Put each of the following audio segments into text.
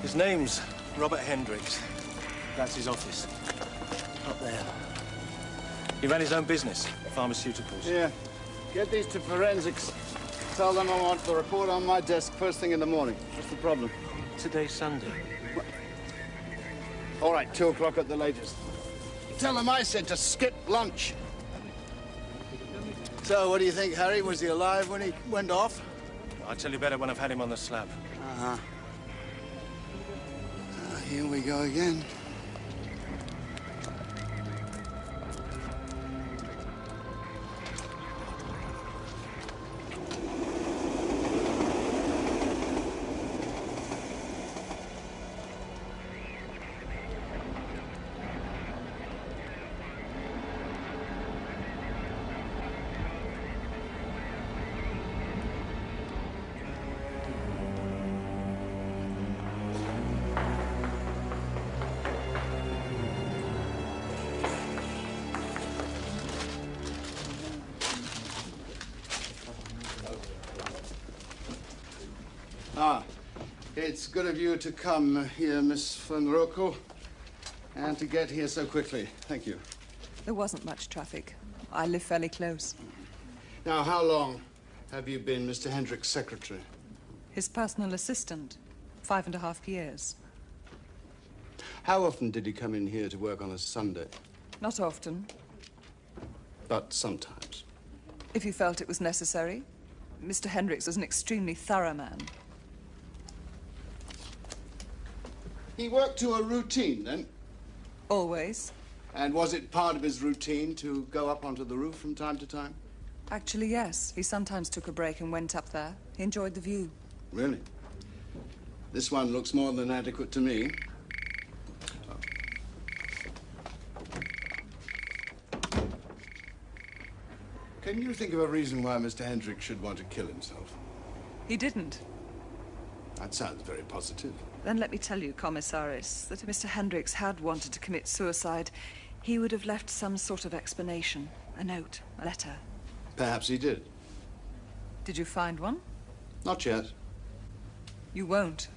His name's Robert Hendricks. That's his office. Up there. He ran his own business, pharmaceuticals. Yeah. Get these to forensics. Tell them I want the report on my desk first thing in the morning. What's the problem? Today's Sunday. What? All right, 2 o'clock at the latest. Tell them I said to skip lunch. So, what do you think, Harry? Was he alive when he went off? I'll tell you better when I've had him on the slab. Uh-huh. Here we go again. It's good of you to come here, Miss Van Rokel, and to get here so quickly. Thank you. There wasn't much traffic. I live fairly close. Now, how long have you been Mr. Hendricks' secretary? His personal assistant. 5.5 years. How often did he come in here to work on a Sunday? Not often. But sometimes. If you felt it was necessary. Mr. Hendricks was an extremely thorough man. He worked to a routine, then? Always. And was it part of his routine to go up onto the roof from time to time? Actually, yes. He sometimes took a break and went up there. He enjoyed the view. Really? This one looks more than adequate to me. Can you think of a reason why Mr. Hendricks should want to kill himself? He didn't. That sounds very positive. Then let me tell you, Commissaris, that if Mr. Hendricks had wanted to commit suicide, he would have left some sort of explanation. A note, a letter. Perhaps he did. Did you find one? Not yet. You won't.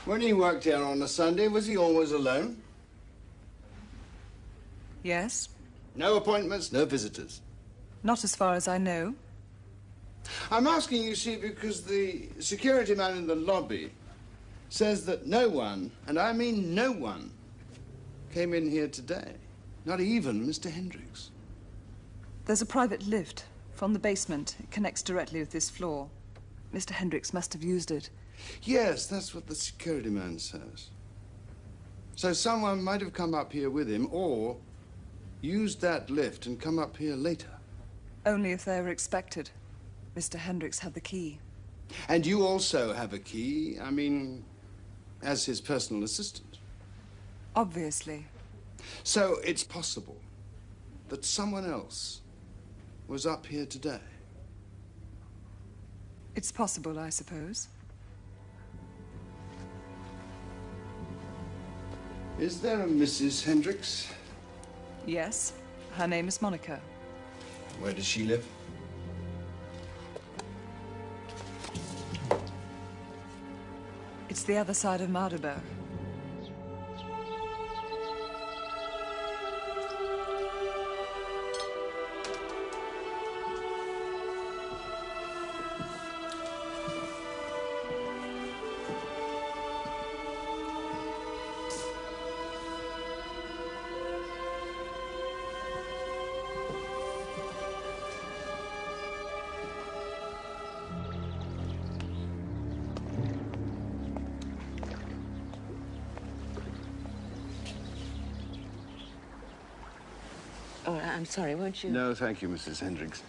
When he worked here on a Sunday, was he always alone? Yes. No appointments, no visitors. Not as far as I know. I'm asking, you see, because the security man in the lobby says that no one, and I mean no one, came in here today. Not even Mr. Hendricks. There's a private lift from the basement. It connects directly with this floor. Mr. Hendricks must have used it. Yes, that's what the security man says. So someone might have come up here with him or used that lift and come up here later. Only if they were expected. Mr. Hendricks had the key. And you also have a key, I mean, as his personal assistant. Obviously. So it's possible that someone else was up here today. It's possible, I suppose. Is there a Mrs. Hendricks? Yes. Her name is Monica. Where does she live? It's the other side of Mardeberg. Oh, I'm sorry, won't you? No, thank you, Mrs. Hendricks.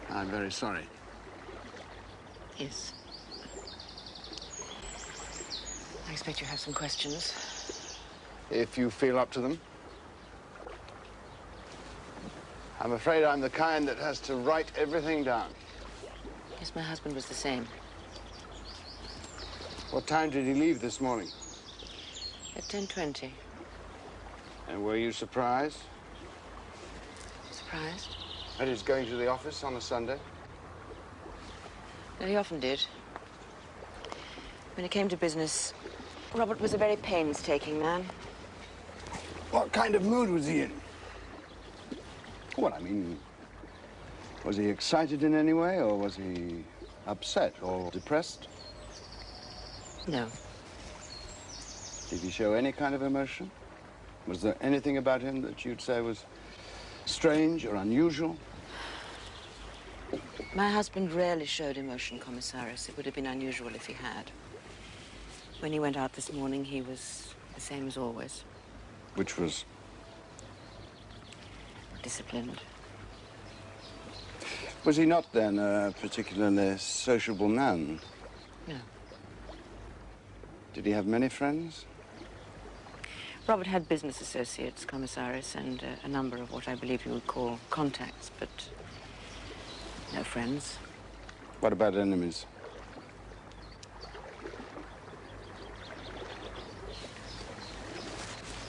I'm very sorry. Yes. I expect you have some questions. If you feel up to them. I'm afraid I'm the kind that has to write everything down. Yes, my husband was the same. What time did he leave this morning? At 10:20. And were you surprised? Surprised? That is going to the office on a Sunday? No, he often did. When it came to business, Robert was a very painstaking man. What kind of mood was he in? Well, I mean, was he excited in any way, or was he upset or depressed? No. Did he show any kind of emotion? Was there anything about him that you'd say was strange or unusual? My husband rarely showed emotion, Commissaris. It would have been unusual if he had. When he went out this morning, he was the same as always. Which was? Disciplined. Was he not, then, a particularly sociable man? No. Did he have many friends? Robert had business associates, Commissaris, and a number of what I believe you would call contacts, but no friends. What about enemies?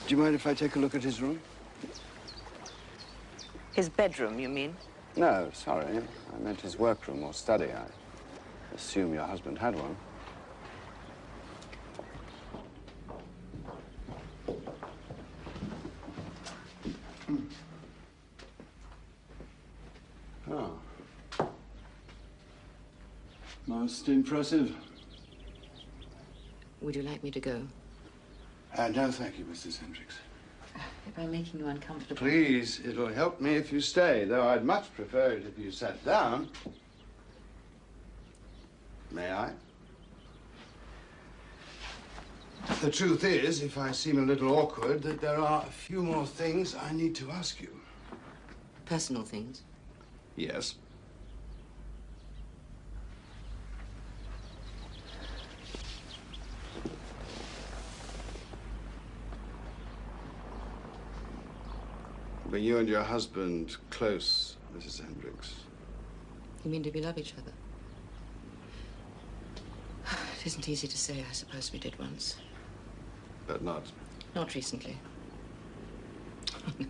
Do you mind if I take a look at his room? His bedroom, you mean? No, sorry. I meant his workroom or study. I assume your husband had one. Oh. Most impressive. Would you like me to go? No, thank you, Mrs. Hendricks. If I'm making you uncomfortable... Please, it'll help me if you stay, though I'd much prefer it if you sat down. May I? The truth is, if I seem a little awkward, that there are a few more things I need to ask you. Personal things? Yes. Were you and your husband close, Mrs. Hendricks? You mean, do we love each other? It isn't easy to say. I suppose we did once. But not? Not recently. No.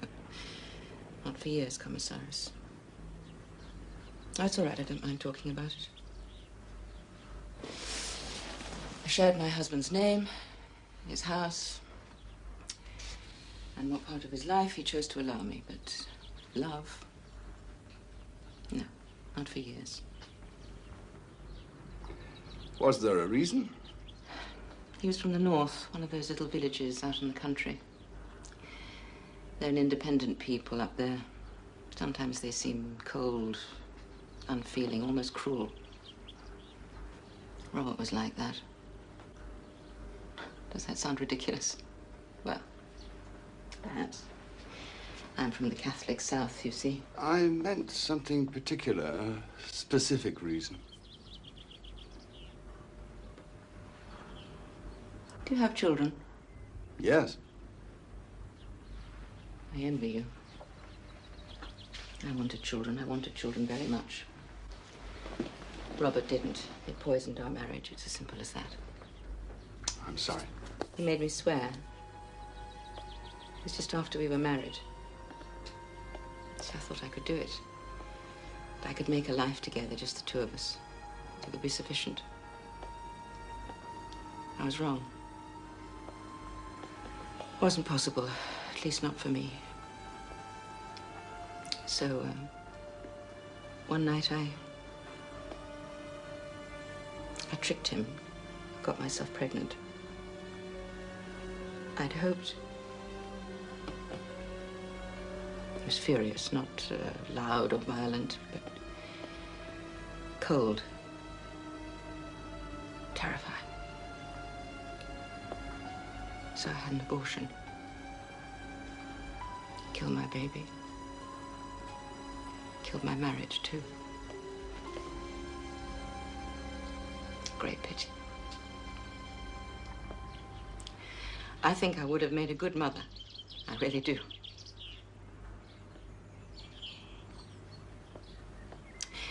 Not for years, Commissaris. That's all right. I don't mind talking about it. I shared my husband's name, his house, and what part of his life he chose to allow me. But love? No, not for years. Was there a reason? He was from the north, one of those little villages out in the country. They're an independent people up there. Sometimes they seem cold, unfeeling, almost cruel. Robert was like that. Does that sound ridiculous? Well, perhaps. I'm from the Catholic South, you see. I meant something particular, a specific reason. Do you have children? Yes. I envy you. I wanted children. I wanted children very much. Robert didn't. It poisoned our marriage. It's as simple as that. I'm sorry. He made me swear. It was just after we were married. So I thought I could do it. That I could make a life together, just the two of us. It would be sufficient. I was wrong. It wasn't possible, at least not for me. So, one night I tricked him, got myself pregnant. I'd hoped. He was furious, not loud or violent, but cold, terrifying. So I had an abortion. Killed my baby. Killed my marriage, too. Great pity. I think I would have made a good mother. I really do.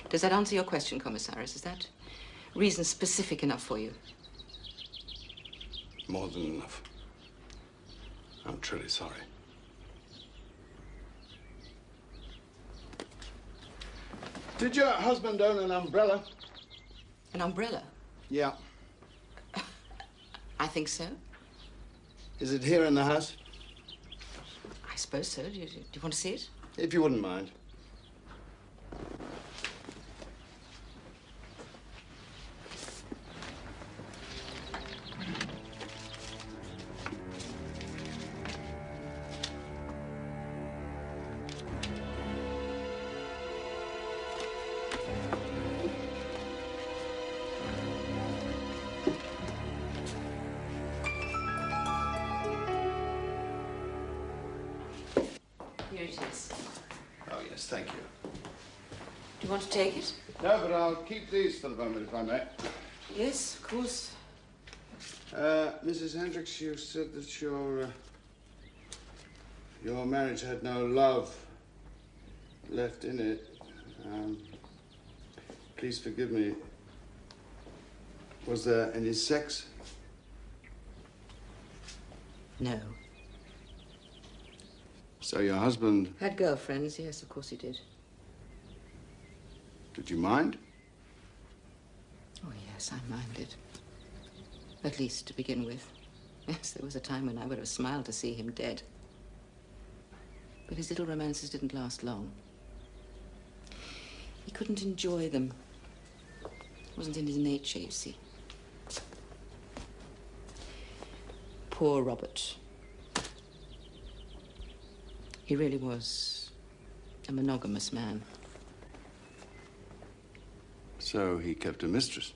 Does that answer your question, Commissaris? Is that reason specific enough for you? More than enough. I'm truly sorry. Did your husband own an umbrella? An umbrella? Yeah. I think so. Is it here in the house? I suppose so. Do you want to see it? If you wouldn't mind. Here it is. Oh, yes, thank you. Do you want to take it? No, but I'll keep these for the moment, if I may. Yes, of course. Mrs. Hendricks, you said that your marriage had no love left in it. Please forgive me. Was there any sex? No. So your husband... Had girlfriends, yes, of course he did. Did you mind? Oh, yes, I minded. At least to begin with. Yes, there was a time when I would have smiled to see him dead. But his little romances didn't last long. He couldn't enjoy them. It wasn't in his nature, you see. Poor Robert. He really was a monogamous man. So he kept a mistress?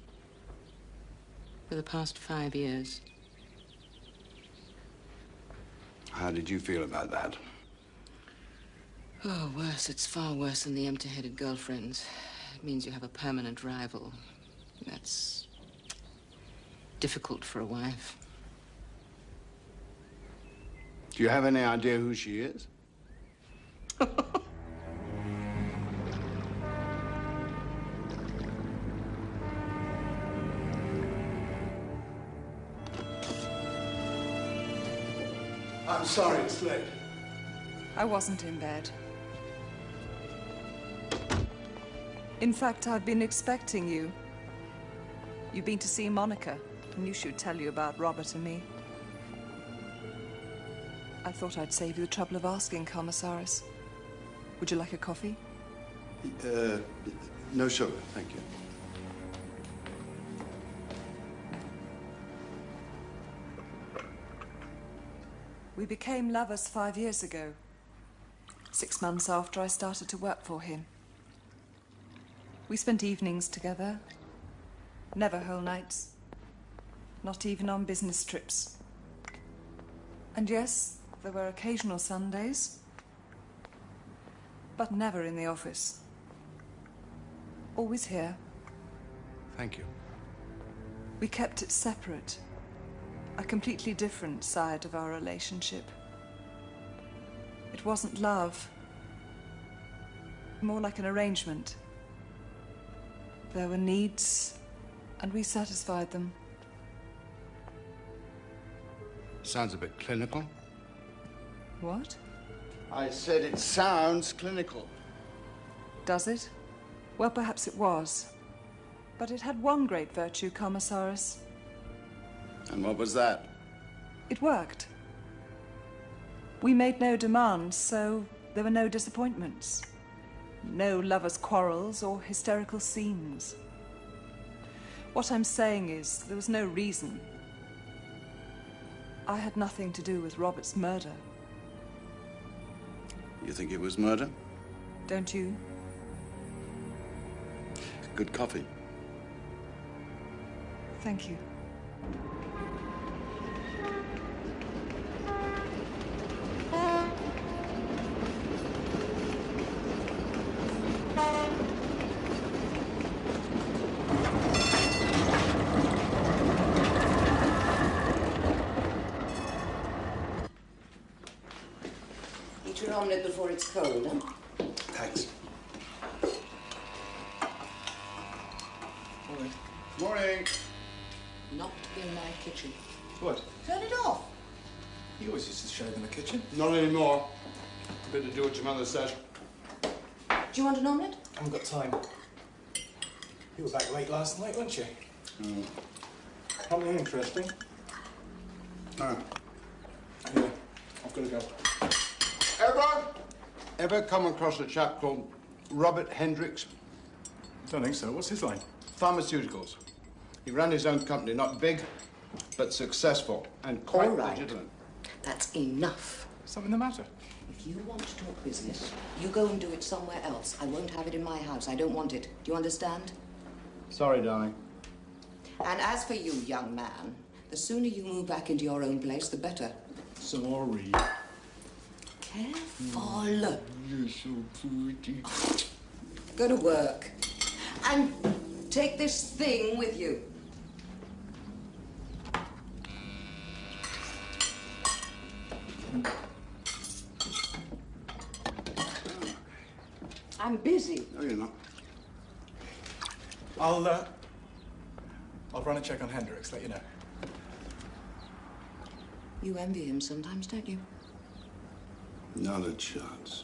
For the past 5 years. How did you feel about that? Oh, worse. It's far worse than the empty-headed girlfriends. It means you have a permanent rival. That's difficult for a wife. Do you have any idea who she is? I'm sorry it's late. I wasn't in bed. In fact, I've been expecting you. You've been to see Monica, and you should tell you about Robert and me. I thought I'd save you the trouble of asking, Commissaris. Would you like a coffee? No sugar, thank you. We became lovers 5 years ago. 6 months after I started to work for him. We spent evenings together. Never whole nights. Not even on business trips. And yes, there were occasional Sundays. But never in the office. Always here. Thank you. We kept it separate. A completely different side of our relationship. It wasn't love. More like an arrangement. There were needs, and we satisfied them. Sounds a bit clinical. What? I said it sounds clinical. Does it? Well, perhaps it was. But it had one great virtue, Commissaris. And what was that? It worked. We made no demands, so there were no disappointments. No lovers' quarrels or hysterical scenes. What I'm saying is, there was no reason. I had nothing to do with Robert's murder. You think it was murder? Don't you? Good coffee. Thank you. Eat your omelette before it's cold, huh? Thanks. Morning. Morning. Not in my kitchen. What? Turn it off. You always used to shave in the kitchen. Not anymore. Better do what your mother said. Do you want an omelette? I haven't got time. You were back late last night, weren't you? Something interesting. Ah. Yeah, I've got to go. Ever come across a chap called Robert Hendricks? Don't think so. What's his line? Pharmaceuticals. He ran his own company, not big, but successful and quite All right. legitimate. That's enough. Something the matter? If you want to talk business, you go and do it somewhere else. I won't have it in my house. I don't want it. Do you understand? Sorry, darling. And as for you, young man, the sooner you move back into your own place, the better. Sorry. Careful. You're so pretty. Go to work. And take this thing with you. I'm busy. No, you're not. I'll run a check on Hendricks, let you know. You envy him sometimes, don't you? Not a chance.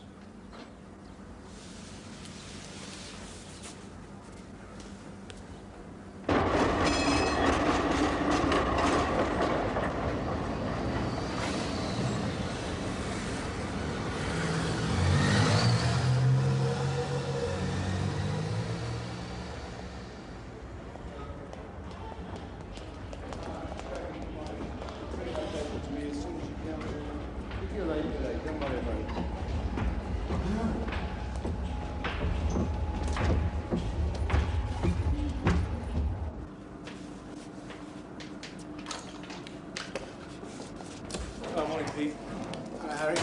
Good morning, Pete. Hi, Harry.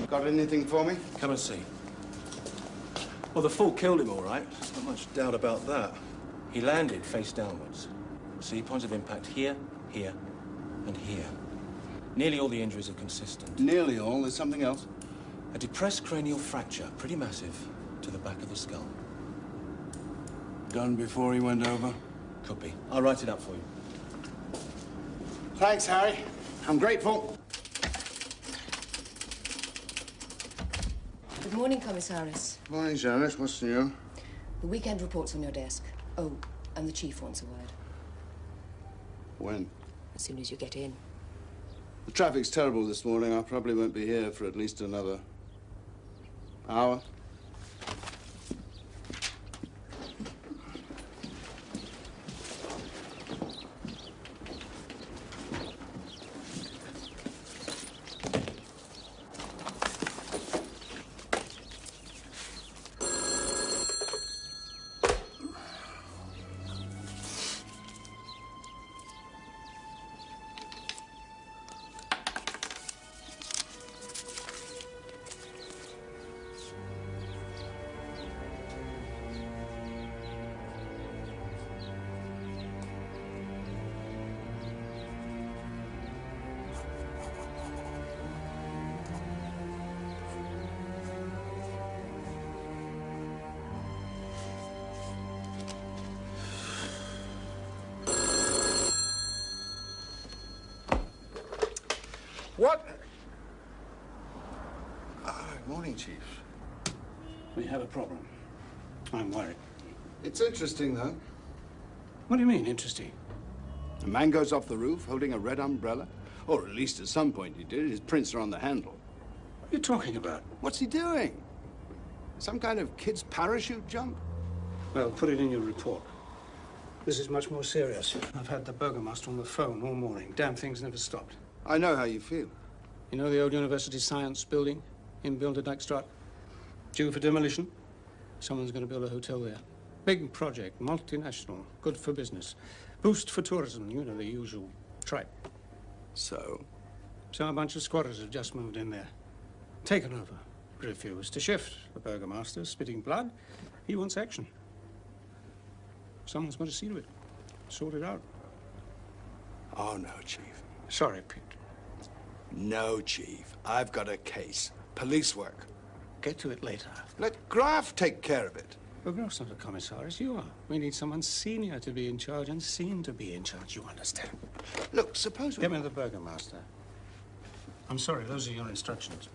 Got anything for me? Come and see. Well, the fall killed him, all right. There's not much doubt about that. He landed face downwards. See, points of impact here, here, and here. Nearly all the injuries are consistent. Nearly all. There's something else. A depressed cranial fracture, pretty massive, to the back of the skull. Done before he went over? Could be. I'll write it up for you. Thanks, Harry. I'm grateful. Good morning, Commissaris. Morning, Janice. What's new? The weekend report's on your desk. Oh, and the chief wants a word. When? As soon as you get in. The traffic's terrible this morning. I probably won't be here for at least another hour. What? Morning, Chief. We have a problem. I'm worried. It's interesting, though. What do you mean, interesting? A man goes off the roof holding a red umbrella. Or at least at some point he did. His prints are on the handle. What are you talking about? What's he doing? Some kind of kid's parachute jump? Well, put it in your report. This is much more serious. I've had the burgomaster on the phone all morning. Damn thing's never stopped. I know how you feel. You know the old university science building in Bilderdijkstraat? Due for demolition? Someone's going to build a hotel there. Big project, multinational, good for business. Boost for tourism, you know, the usual tripe. So? So a bunch of squatters have just moved in there. Taken over. Refused to shift. The burgomaster, spitting blood. He wants action. Someone's going to see to it. Sort it out. Oh, no, Chief. Sorry, Pete. No, Chief. I've got a case. Police work. Get to it later. Let Graf take care of it. Well, Groff's not a commissaris, you are. We need someone senior to be in charge and seen to be in charge, you understand? Look, suppose we... Get me to the burgomaster. I'm sorry, those are your instructions.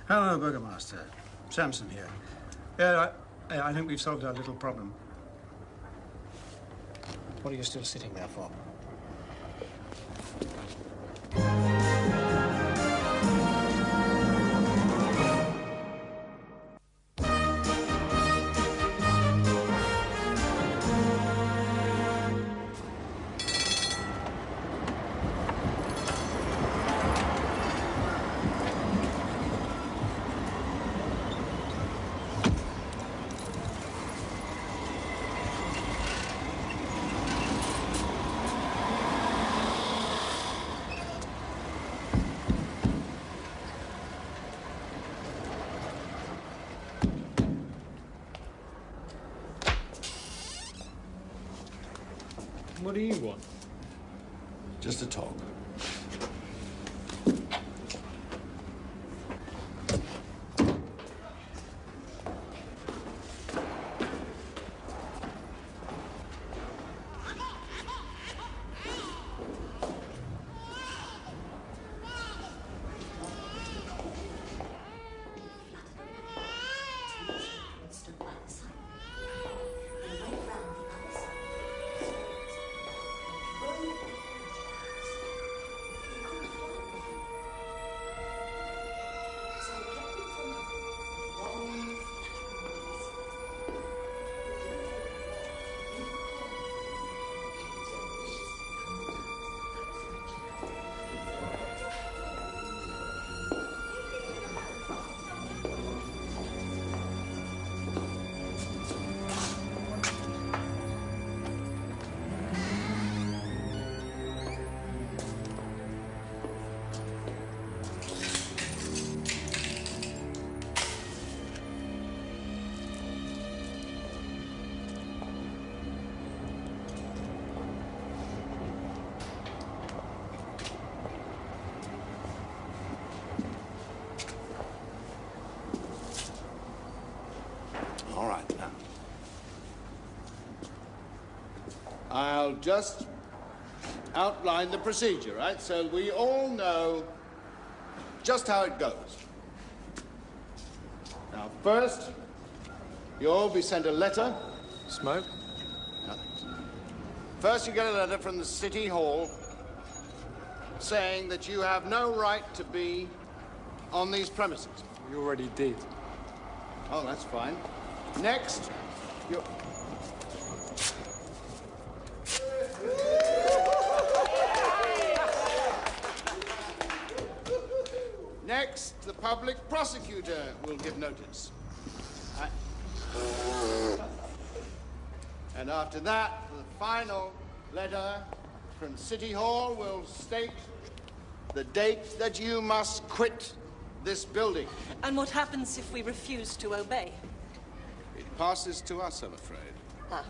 Hello, burgomaster. Samson here. Yeah, I think we've solved our little problem. What are you still sitting there for? What do you want? Just a talk. All right, now. I'll just outline the procedure, right? So we all know just how it goes. Now, first, you'll all be sent a letter. Smoke? Nothing. First, you get a letter from the City Hall saying that you have no right to be on these premises. You already did. Oh, that's fine. Next, you... Next, the public prosecutor will give notice. And after that, the final letter from City Hall will state the date that you must quit this building. And what happens if we refuse to obey? It passes to us, I'm afraid. Ah.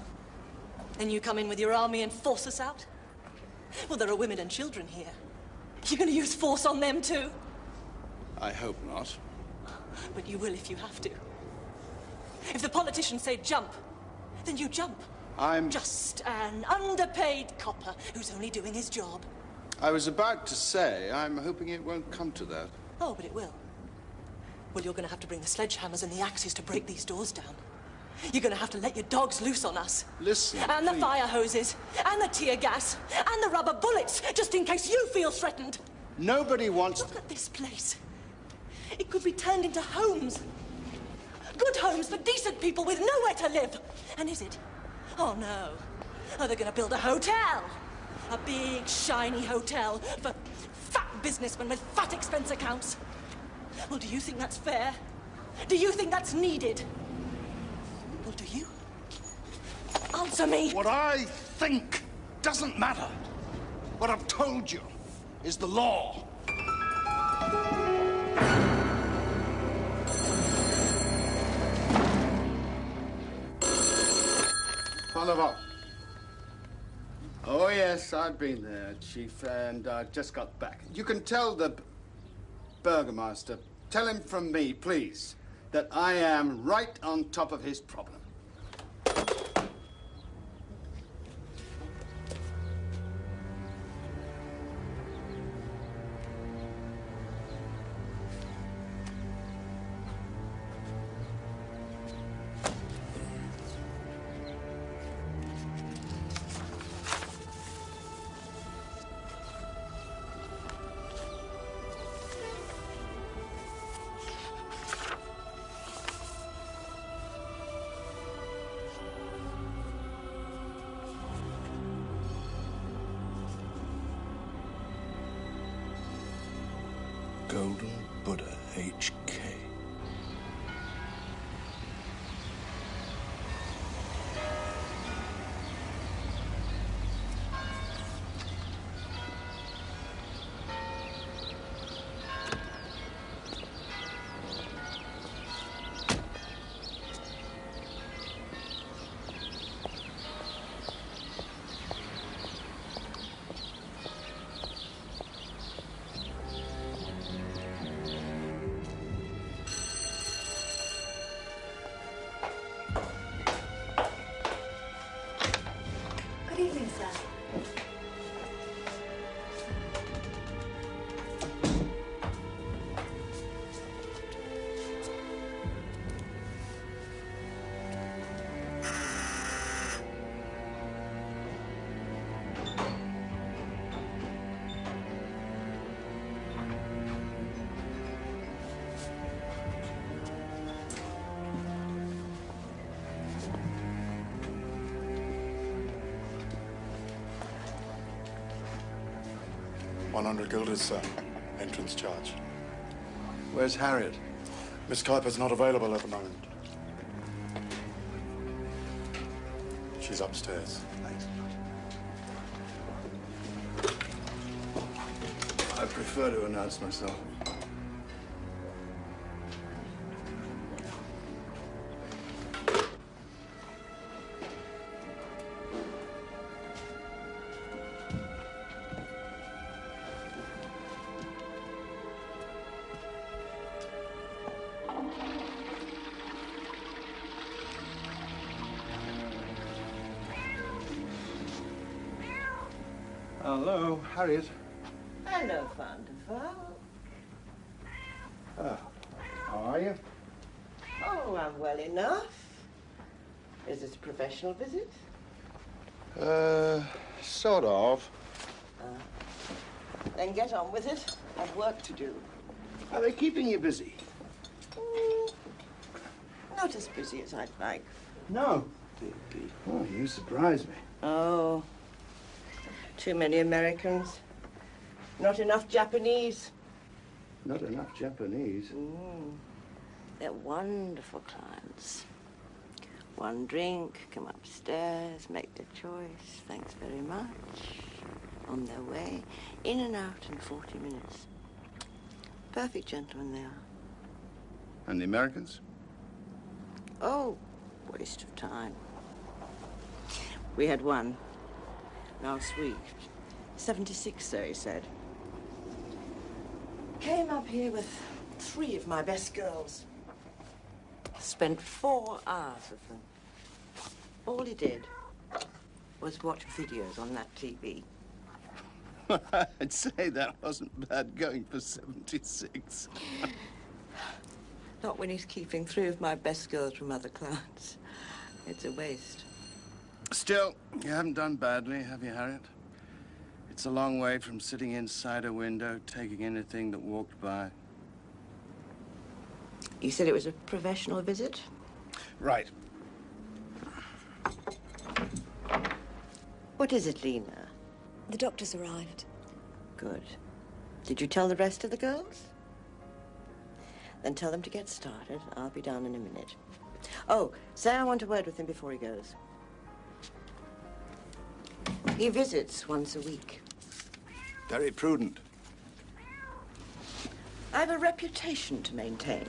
Then you come in with your army and force us out? Well, there are women and children here. You're going to use force on them too? I hope not. But you will if you have to. If the politicians say jump, then you jump. I'm just an underpaid copper who's only doing his job. I was about to say, I'm hoping it won't come to that. Oh, but it will. Well, you're going to have to bring the sledgehammers and the axes to break these doors down. You're going to have to let your dogs loose on us. Listen, And please. the fire hoses, and the tear gas, and the rubber bullets, just in case you feel threatened. Nobody wants... Look at this place. It could be turned into homes. Good homes for decent people with nowhere to live. And is it? Oh, no. Oh, they're going to build a hotel. A big, shiny hotel for fat businessmen with fat expense accounts. Well, do you think that's fair? Do you think that's needed? Well, do you? Answer me. What I think doesn't matter. What I've told you is the law. Valk. Oh, yes, I've been there, Chief, and I just got back. You can tell the burgomaster, tell him from me, please, that I am right on top of his problem. Golden Buddha HK. Good evening, sir. $100 guilders, sir. Entrance charge. Where's Harriet? Miss Kuiper's not available at the moment. She's upstairs. Thanks. I prefer to announce myself. Hello, Harriet. Hello, Vandervalk. How are you? Oh, I'm well enough. Is this a professional visit? Sort of. Then get on with it. I've work to do. Are they keeping you busy? Not as busy as I'd like. No. Oh, you surprise me. Oh, too many Americans. Not enough Japanese. Not enough Japanese. They're wonderful clients. One drink, come upstairs, make their choice. Thanks very much. On their way, in and out in 40 minutes. Perfect gentlemen they are. And the Americans? Oh, waste of time. We had one last week. 76, so he said. Came up here with 3 of my best girls. Spent 4 hours with them. All he did was watch videos on that TV. I'd say that wasn't bad going for 76. Not when he's keeping 3 of my best girls from other clients. It's a waste. Still, you haven't done badly, have you, Harriet? It's a long way from sitting inside a window, taking anything that walked by. You said it was a professional visit? Right. What is it, Lena? The doctor's arrived. Good. Did you tell the rest of the girls? Then tell them to get started. I'll be down in a minute. Oh, say I want a word with him before he goes. He visits once a week. Very prudent. I have a reputation to maintain.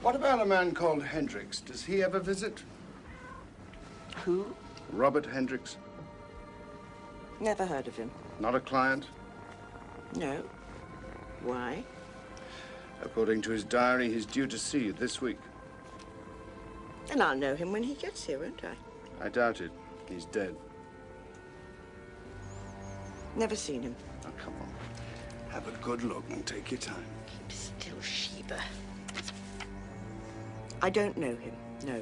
What about a man called Hendricks? Does he ever visit? Who? Robert Hendricks. Never heard of him. Not a client? No. Why? According to his diary, he's due to see you this week. And I'll know him when he gets here, won't I? I doubt it. He's dead. Never seen him. Oh, come on. Have a good look and take your time. Keep still, Sheba. I don't know him, no.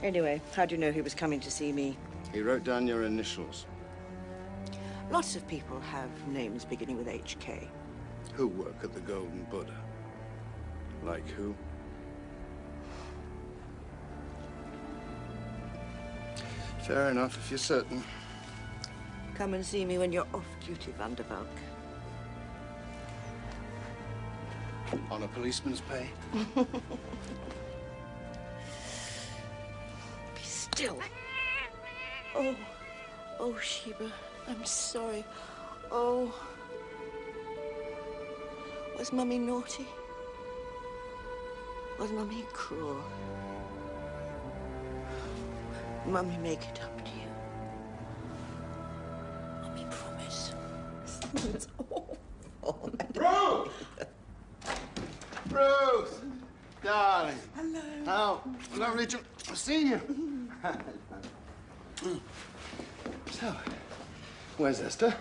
Anyway, how do you know he was coming to see me? He wrote down your initials. Lots of people have names beginning with HK. Who work at the Golden Buddha? Like who? Fair enough, if you're certain. Come and see me when you're off duty, Van der Valk. On a policeman's pay? Be still. Oh, oh, Sheba, I'm sorry. Oh. Was Mummy naughty? Was Mummy cruel? Mummy, make it up to you. Mummy, promise. It's awful. Ruth! Ruth! Darling. Hello. How lovely to see you. So, where's Esther?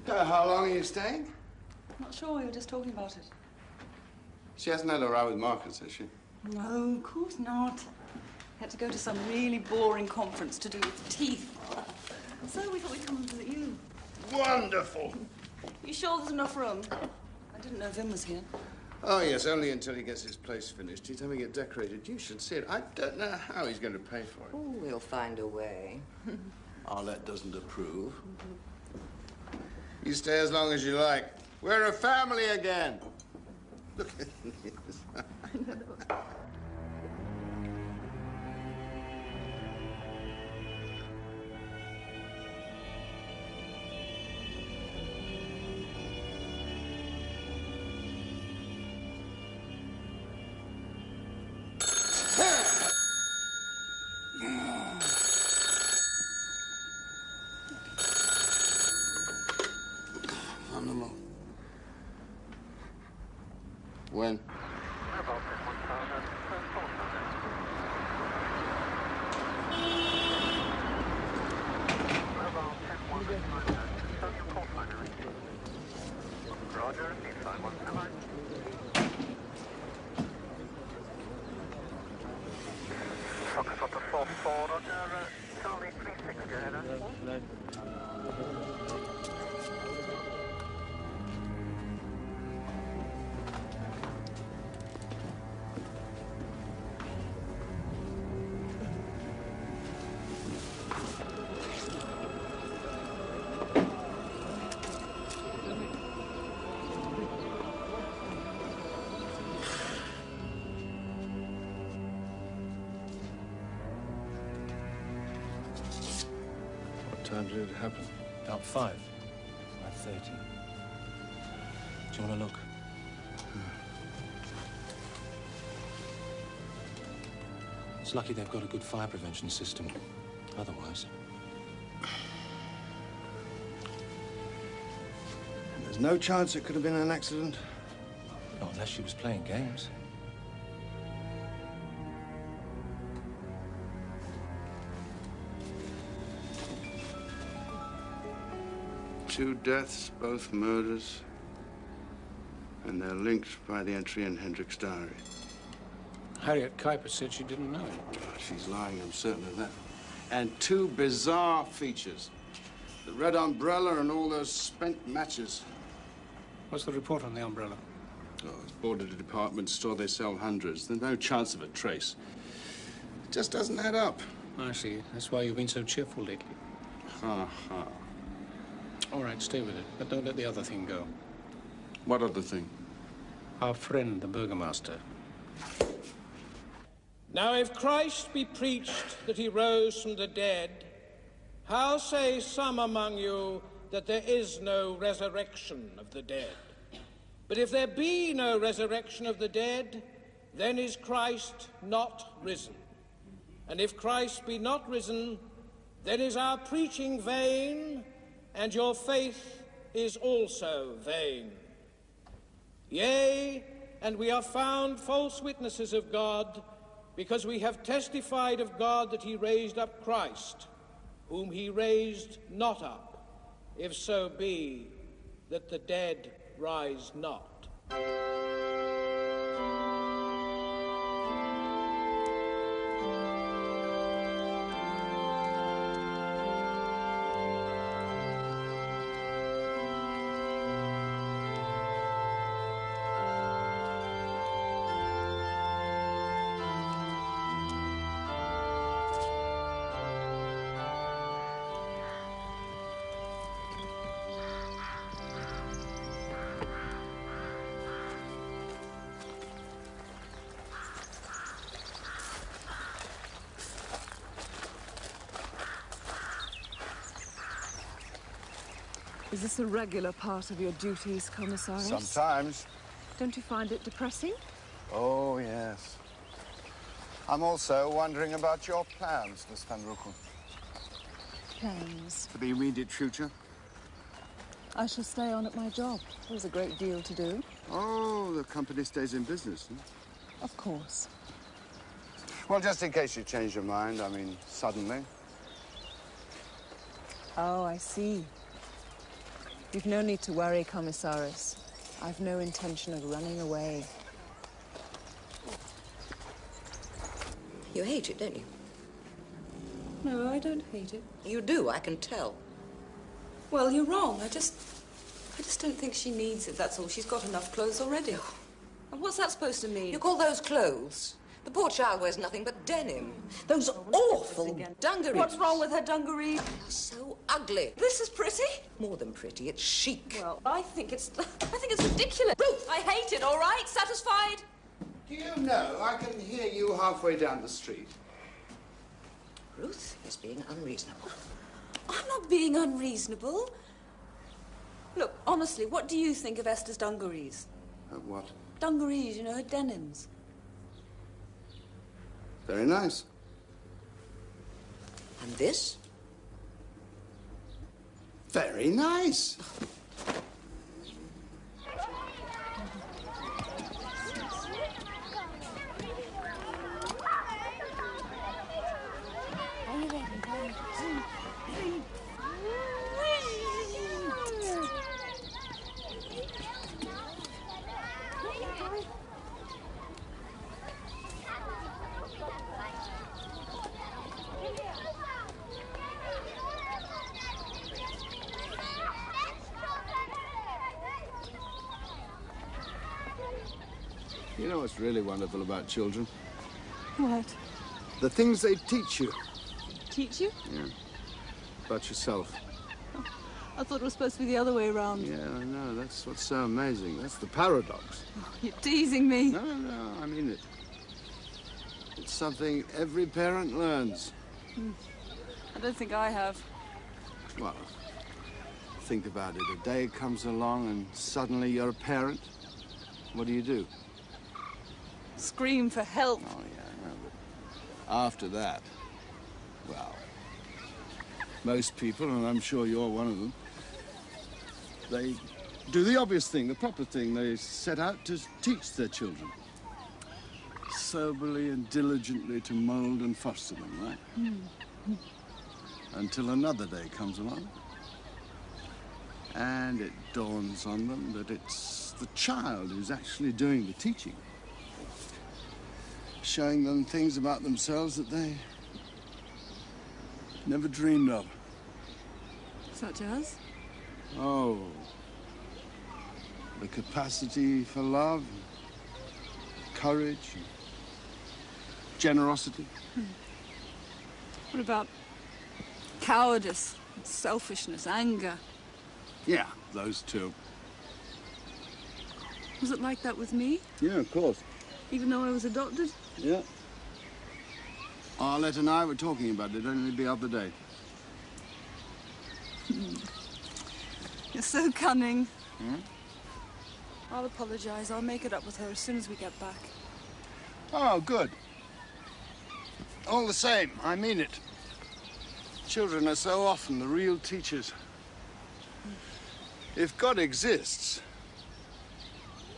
How long are you staying? Not sure, we were just talking about it. She hasn't had a row with Marcus, has she? No, of course not. Had to go to some really boring conference to do with teeth. So we thought we'd come and visit you. Wonderful! You sure there's enough room? I didn't know Vim was here. Oh, yes, only until he gets his place finished. He's having it decorated. You should see it. I don't know how he's going to pay for it. Oh, we'll find a way. Arlette doesn't approve. You stay as long as you like. We're a family again. Look at this. When? What time did it happen? About 5:30. Do you want to look? It's lucky they've got a good fire prevention system. Otherwise... There's no chance it could have been an accident? Not unless she was playing games. Two deaths, both murders. And they're linked by the entry in Hendrick's diary. Harriet Kuiper said she didn't know it. Oh, she's lying, I'm certain of that. And two bizarre features. The red umbrella and all those spent matches. What's the report on the umbrella? Oh, it's bought at a department store. They sell hundreds. There's no chance of a trace. It just doesn't add up. I see. That's why you've been so cheerful lately. Ha ha. All right, stay with it, but don't let the other thing go. What other thing? Our friend, the burgomaster. Now, if Christ be preached that he rose from the dead, how say some among you that there is no resurrection of the dead? But if there be no resurrection of the dead, then is Christ not risen. And if Christ be not risen, then is our preaching vain, and your faith is also vain. Yea, and we are found false witnesses of God, because we have testified of God that he raised up Christ, whom he raised not up, if so be that the dead rise not. Is this a regular part of your duties, Commissaris? Sometimes. Don't you find it depressing? Oh, yes. I'm also wondering about your plans, Miss Van Roeken. Plans? For the immediate future? I shall stay on at my job. There's a great deal to do. Oh, the company stays in business, huh? Of course. Well, just in case you change your mind, I mean, suddenly. Oh, I see. You've no need to worry, Commissaris. I've no intention of running away. You hate it, don't you? No, I don't hate it. You do, I can tell. Well, you're wrong. I just don't think she needs it, that's all. She's got enough clothes already. And what's that supposed to mean? You call those clothes? The poor child wears nothing but denim. Those awful dungarees. What's wrong with her dungarees? They're so ugly. This is pretty. More than pretty, it's chic. Well, I think it's ridiculous. Ruth! I hate it, all right? Satisfied? Do you know, I can hear you halfway down the street. Ruth is being unreasonable. I'm not being unreasonable. Look, honestly, what do you think of Esther's dungarees? What? Dungarees, you know, her denims. Very nice. And this? Very nice. You know what's really wonderful about children? What? The things they teach you. Teach you? Yeah. About yourself. I thought it was supposed to be the other way around. Yeah, I know. That's what's so amazing. That's the paradox. Oh, you're teasing me. No, I mean it. It's something every parent learns. I don't think I have. Well, think about it. A day comes along and suddenly you're a parent. What do? Scream for help. Oh, yeah, I know, but after that, well, most people, and I'm sure you're one of them, they do the obvious thing, the proper thing. They set out to teach their children. Soberly and diligently to mold and foster them, right? Until another day comes along. And it dawns on them that it's the child who's actually doing the teaching. Showing them things about themselves that they never dreamed of. Such as? Oh, the capacity for love, courage, generosity. What about cowardice, selfishness, anger? Yeah, those two. Was it like that with me? Yeah, of course. Even though I was adopted? Yeah. Arlette and I were talking about it only the other day. You're so cunning. Hmm? I'll apologize. I'll make it up with her as soon as we get back. Oh, good. All the same, I mean it. Children are so often the real teachers. If God exists,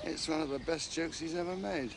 it's one of the best jokes he's ever made.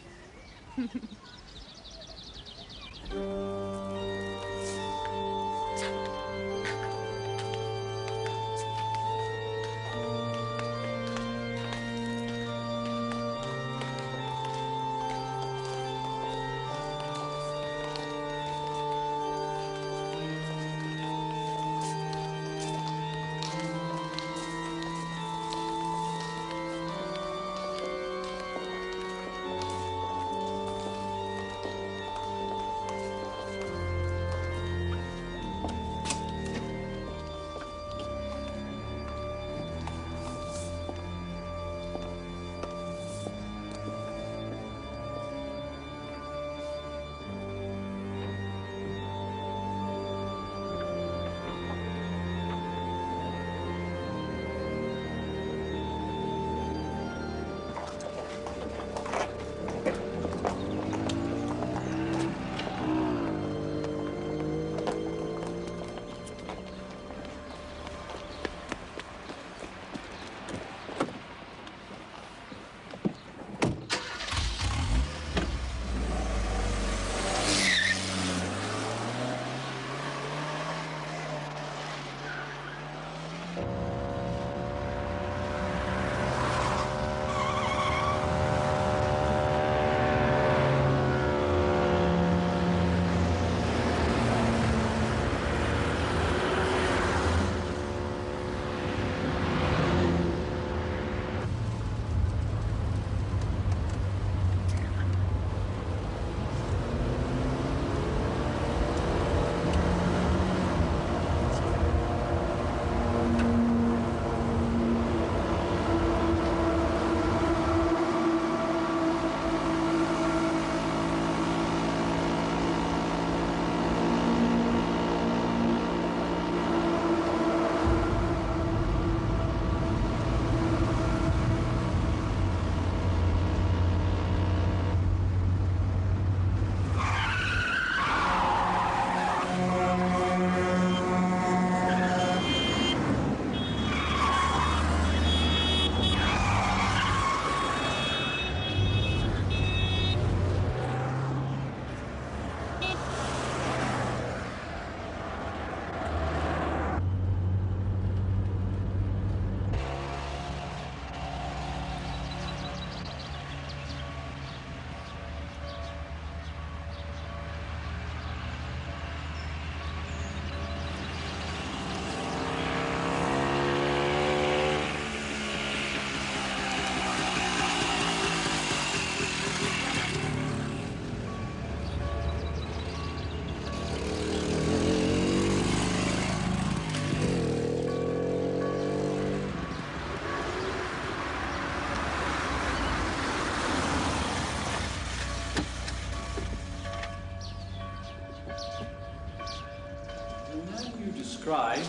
Scribe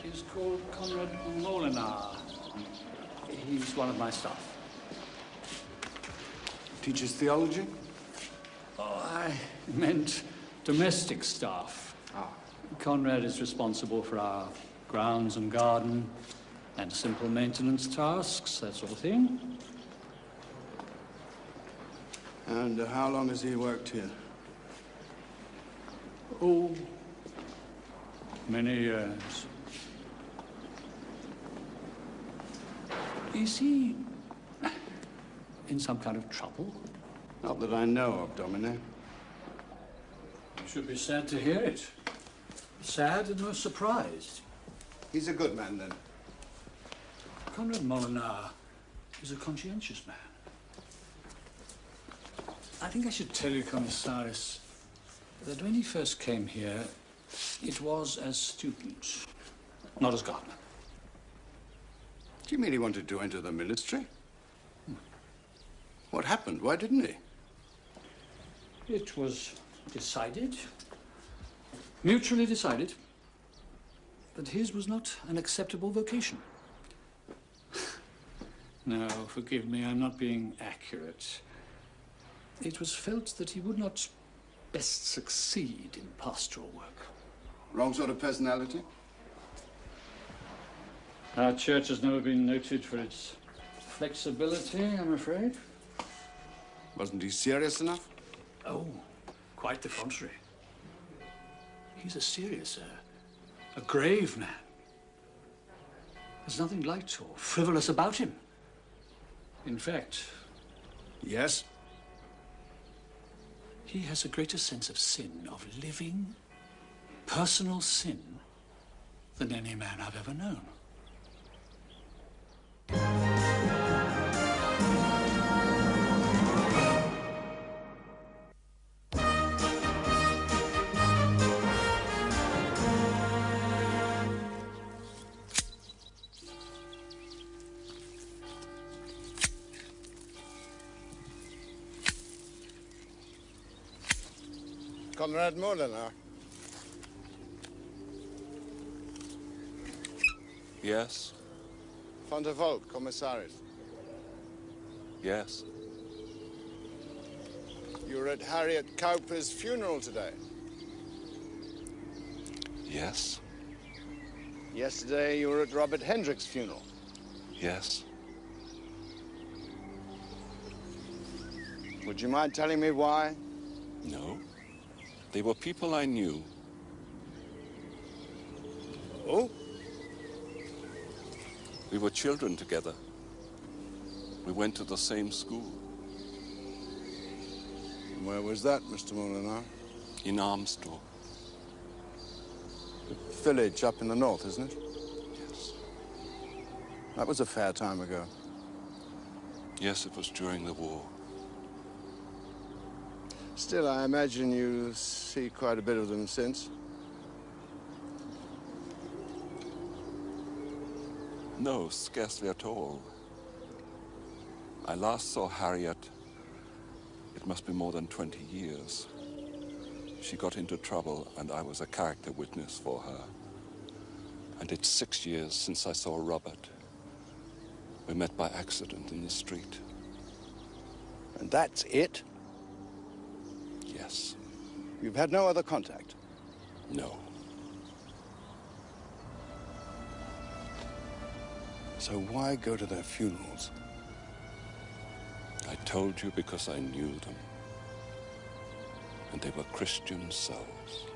is called Conrad Molinar. He's one of my staff. Teaches theology? Oh, I meant domestic staff. Ah. Conrad is responsible for our grounds and garden and simple maintenance tasks, that sort of thing. And how long has he worked here? Oh, many years. Is he in some kind of trouble? Not that I know of, Domine. You should be sad to hear it. Sad and most surprised. He's a good man, then. Conrad Molinar is a conscientious man. I think I should tell you, Commissaris, that when he first came here, it was as student, not as gardener. Do you mean he wanted to enter the ministry? What happened? Why didn't he? It was decided, mutually decided, that his was not an acceptable vocation. No, forgive me, I'm not being accurate. It was felt that he would not best succeed in pastoral work. Wrong sort of personality? Our church has never been noted for its flexibility, I'm afraid. Wasn't he serious enough? Oh, quite the contrary. He's a serious, a grave man. There's nothing light or frivolous about him. In fact... Yes? He has a greater sense of sin, of living, personal sin, than any man I've ever known. Comrade Molina. Yes? Von der Valk, Commissaris. Yes? You were at Harriet Cowper's funeral today. Yes? Yesterday, you were at Robert Hendrick's funeral. Yes? Would you mind telling me why? No. They were people I knew. Oh? We were children together. We went to the same school. Where was that, Mr. Molina? In Armstor. The village up in the north, isn't it? Yes. That was a fair time ago. Yes, it was during the war. Still, I imagine you see quite a bit of them since. No, scarcely at all. I last saw Harriet, it must be more than 20 years. She got into trouble and I was a character witness for her. And it's 6 years since I saw Robert. We met by accident in the street. And that's it? Yes. You've had no other contact? No. So why go to their funerals? I told you because I knew them. And they were Christian souls.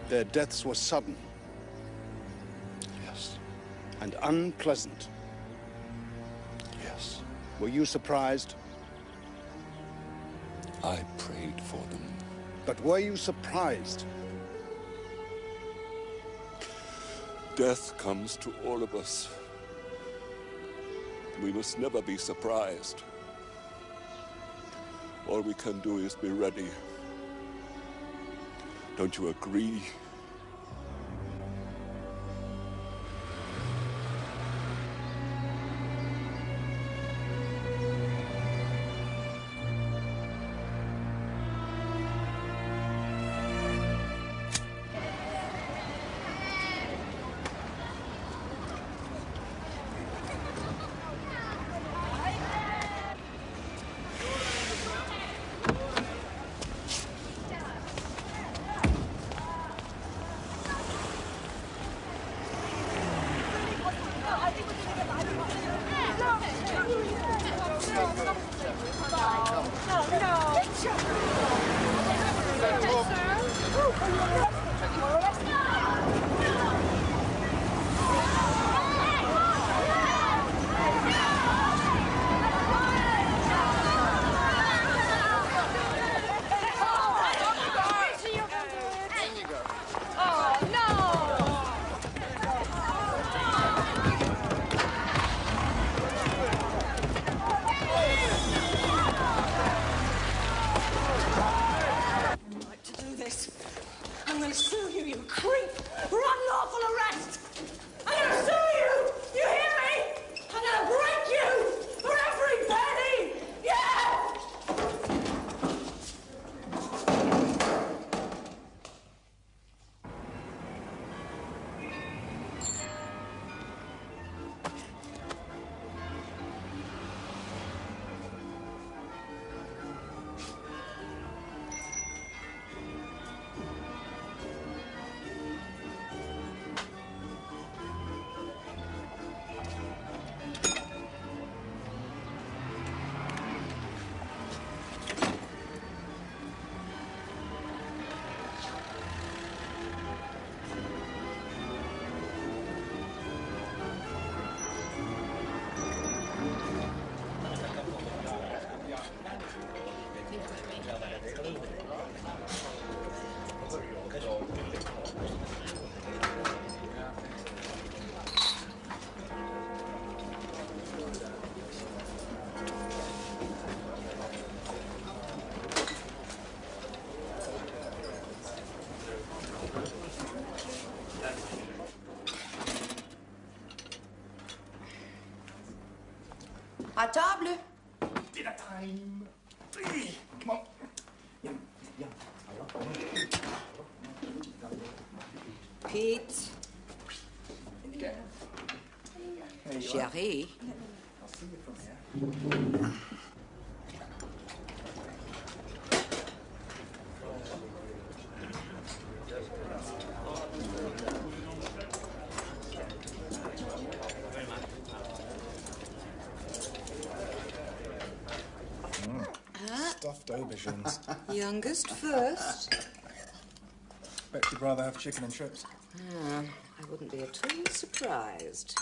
Their deaths were sudden. Yes. And unpleasant. Yes. Were you surprised? I prayed for them. But were you surprised? Death comes to all of us. We must never be surprised. All we can do is be ready. Don't you agree? I'm going to sue you. you creep! For unlawful arrest! I'm gonna sue you! You hear me? I'm gonna break you! For every penny! Yeah! À table. Dinner time. Come on. Yum, yum. Pete. Chérie. I'll see you from here. Stuffed aubergines. Youngest first. Bet you'd rather have chicken and chips. I wouldn't be at all surprised.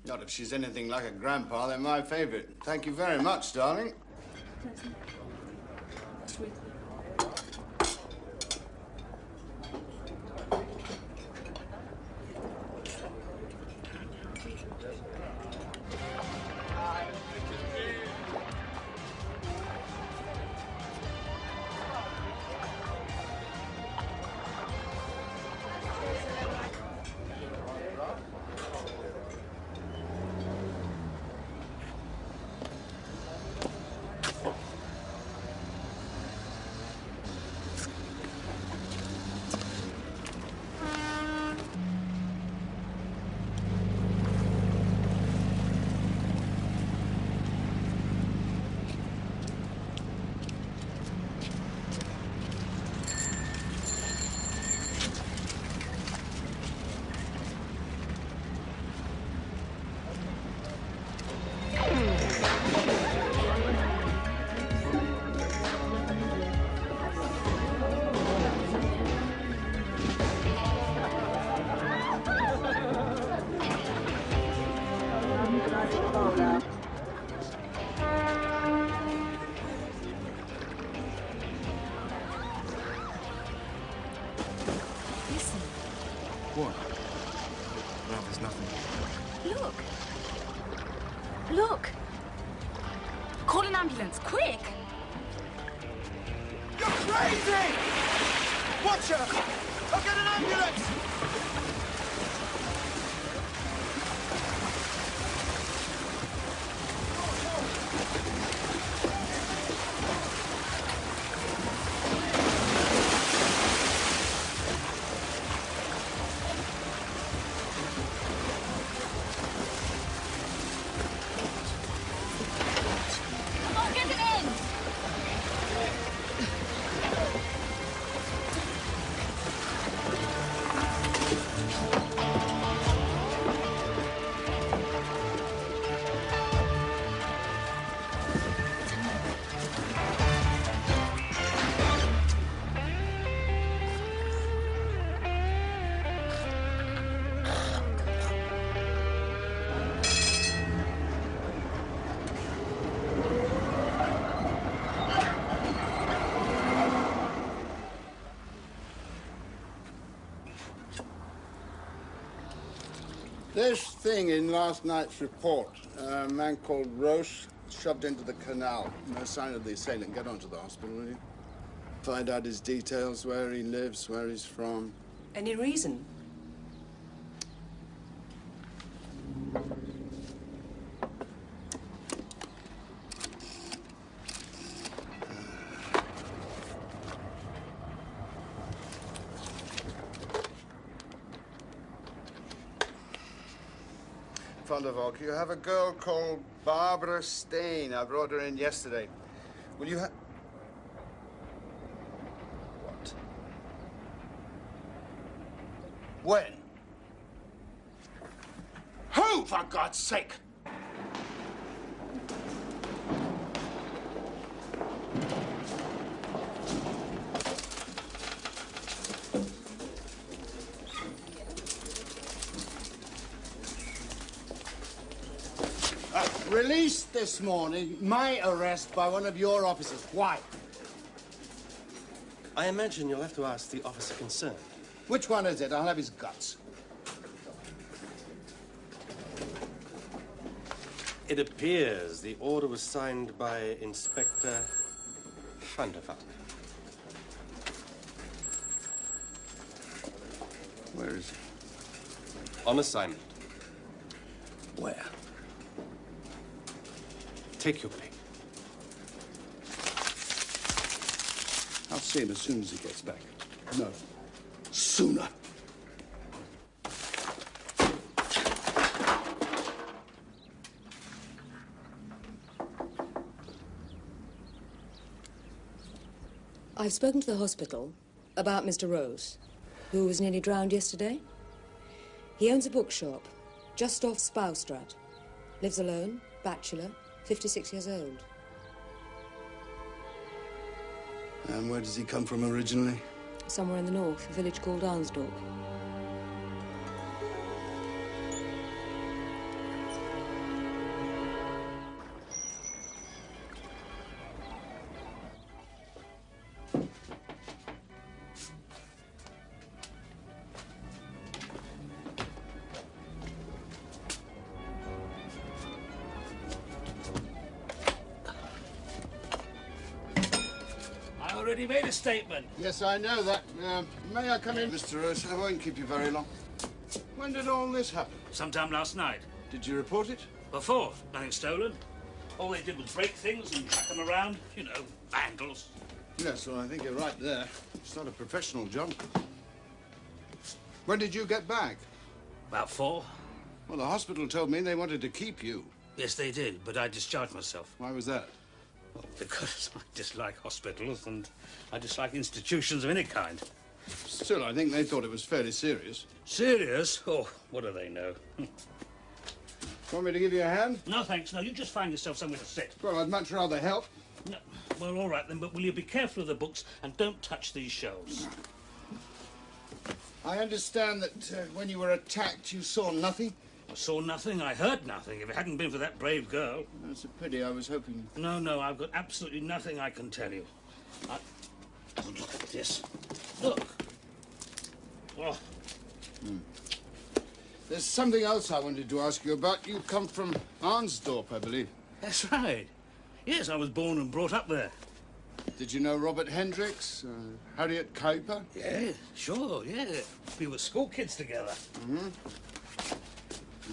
Not if she's anything like a grandpa, they're my favorite. Thank you very much, darling. Sweet. What? No, there's nothing. Look. Look. Call an ambulance, quick. You're crazy! Watch her! I'll get an ambulance! Come on, get him in. This thing in last night's report, a man called Roche shoved into the canal. No sign of the assailant. Get on to the hospital, will you? Find out his details, where he lives, where he's from. Any reason? Father Valk, you have a girl called Barbara Stain. I brought her in yesterday. Will you have... What? When? Who, for God's sake? Released this morning, my arrest by one of your officers. Why? I imagine you'll have to ask the officer concerned. Which one is it? I'll have his guts. It appears the order was signed by Inspector van der Valk. Where is he? On assignment. Where? Take your pick. I'll see him as soon as he gets back. No. Sooner. I've spoken to the hospital about Mr. Rose, who was nearly drowned yesterday. He owns a bookshop just off Spouwstraat. Lives alone, bachelor, 56 years old. And where does he come from originally? Somewhere in the north, a village called Arnsdorp. I already made a statement. Yes, I know that. May I come in, Mr. Rose? I won't keep you very long. When did all this happen? Sometime last night. Did you report it? Before, nothing stolen. All they did was break things and chuck them around. You know, vandals. Yes, well, I think you're right there. It's not a professional job. When did you get back? About 4. Well, the hospital told me they wanted to keep you. Yes, they did, but I discharged myself. Why was that? Well, because I dislike hospitals and I dislike institutions of any kind. Still, I think they thought it was fairly serious. Serious? Oh, what do they know? Want me to give you a hand? No, thanks. No, you just find yourself somewhere to sit. Well, I'd much rather help. No. Well, all right then, but will you be careful of the books and don't touch these shelves? I understand that when you were attacked, you saw nothing. I saw nothing, I heard nothing. If it hadn't been for that brave girl... That's a pity. I was hoping... No, I've got absolutely nothing I can tell you. Oh, look at this. Look. Oh. There's something else I wanted to ask you about. You come from Arnsdorp, I believe. That's right. Yes, I was born and brought up there. Did you know Robert Hendricks, Harriet Kuiper? Yeah, sure, yeah. We were school kids together. Mm-hmm.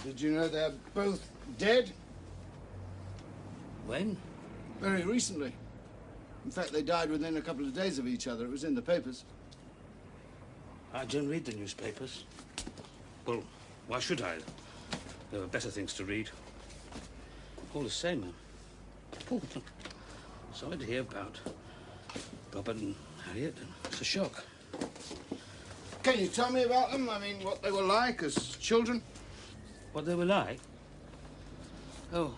Did you know they're both dead? When? Very recently. In fact, they died within a couple of days of each other. It was in the papers. I don't read the newspapers. Well, why should I? There are better things to read. All the same, oh, sorry to hear about Robert and Harriet. It's a shock. Can you tell me about them? I mean, what they were like as children? What they were like? Oh,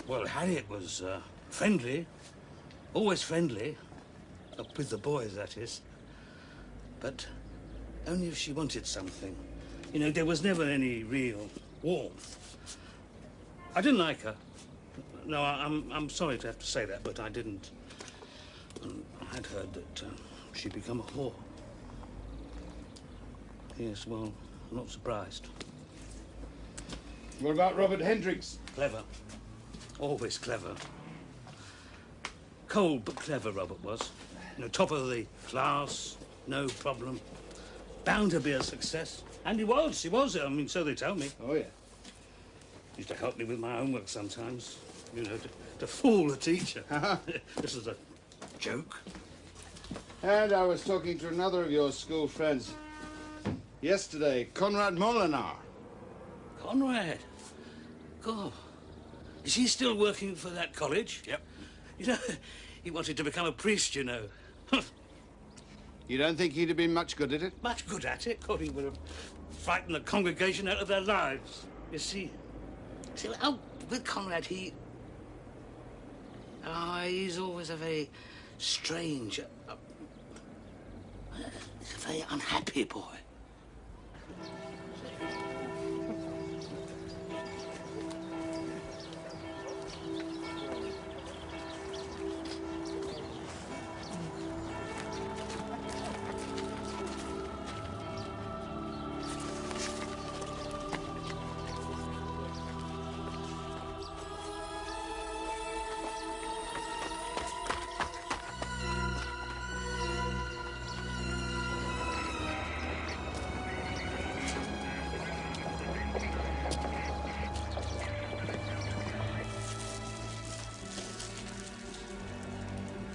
well, Harriet was friendly. Always friendly. Up with the boys, that is. But only if she wanted something. You know, there was never any real warmth. I didn't like her. No, I'm sorry to have to say that, but I didn't. I had heard that she'd become a whore. Yes, well, I'm not surprised. What about Robert Hendricks? Clever. Always clever. Cold but clever, Robert was. You know, top of the class, no problem. bound to be a success. And he was. I mean, so they tell me. Oh, yeah. He used to help me with my homework sometimes. You know, to fool the teacher. This is a joke. And I was talking to another of your school friends yesterday, Conrad Molinar. Conrad? God. Is he still working for that college? Yep. You know, he wanted to become a priest, you know. You don't think he'd have been much good at it? Much good at it? God, he would have frightened the congregation out of their lives. You see, with Conrad, he's always a very strange, he's a very unhappy boy.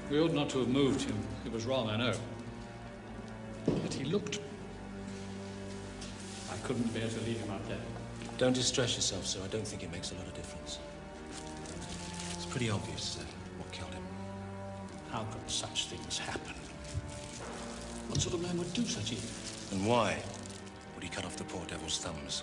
We ought not to have moved him. It was wrong, I know. But he looked... I couldn't bear to leave him out there. Don't distress yourself, sir. I don't think it makes a lot of difference. It's pretty obvious what killed him. How could such things happen? What sort of man would do such evil? And why would he cut off the poor devil's thumbs?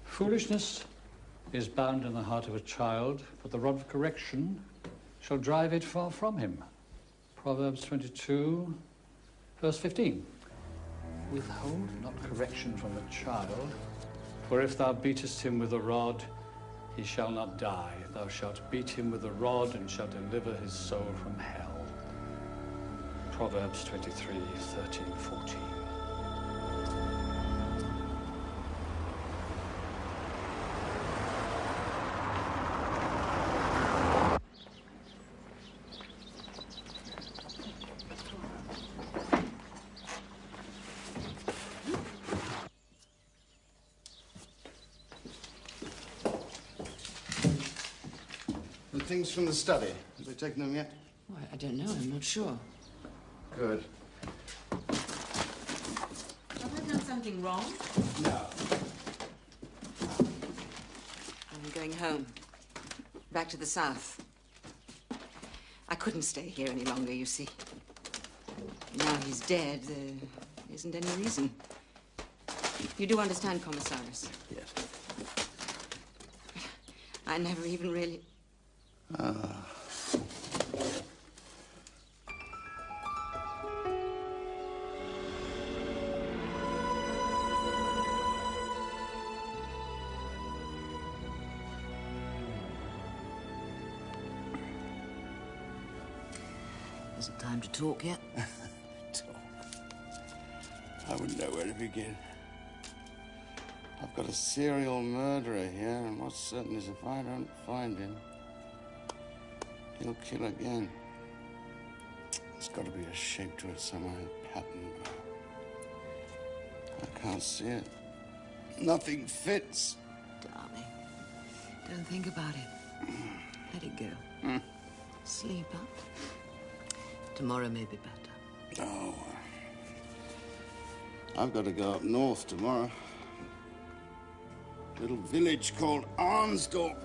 Foolishness is bound in the heart of a child, but the rod of correction shall drive it far from him. Proverbs 22, verse 15. Withhold not correction from a child, for if thou beatest him with a rod, he shall not die. Thou shalt beat him with a rod and shalt deliver his soul from hell. Proverbs 23, 13, 14. Things from the study. Have they taken them yet? Oh, I don't know. I'm not sure. Good. Have I done something wrong? No. I'm going home. Back to the south. I couldn't stay here any longer, you see. Now he's dead, there isn't any reason. You do understand, Commissaris? Yes. I never even really... Isn't time to talk yet? Talk. I wouldn't know where to begin. I've got a serial murderer here, and what's certain is if I don't find him, he'll kill again. There's got to be a shape to it somehow, a pattern. I can't see it. Nothing fits. Darling, don't think about it. Let it go. Sleep, huh? Tomorrow may be better. No. I've got to go up north tomorrow. Little village called Arnsdorf.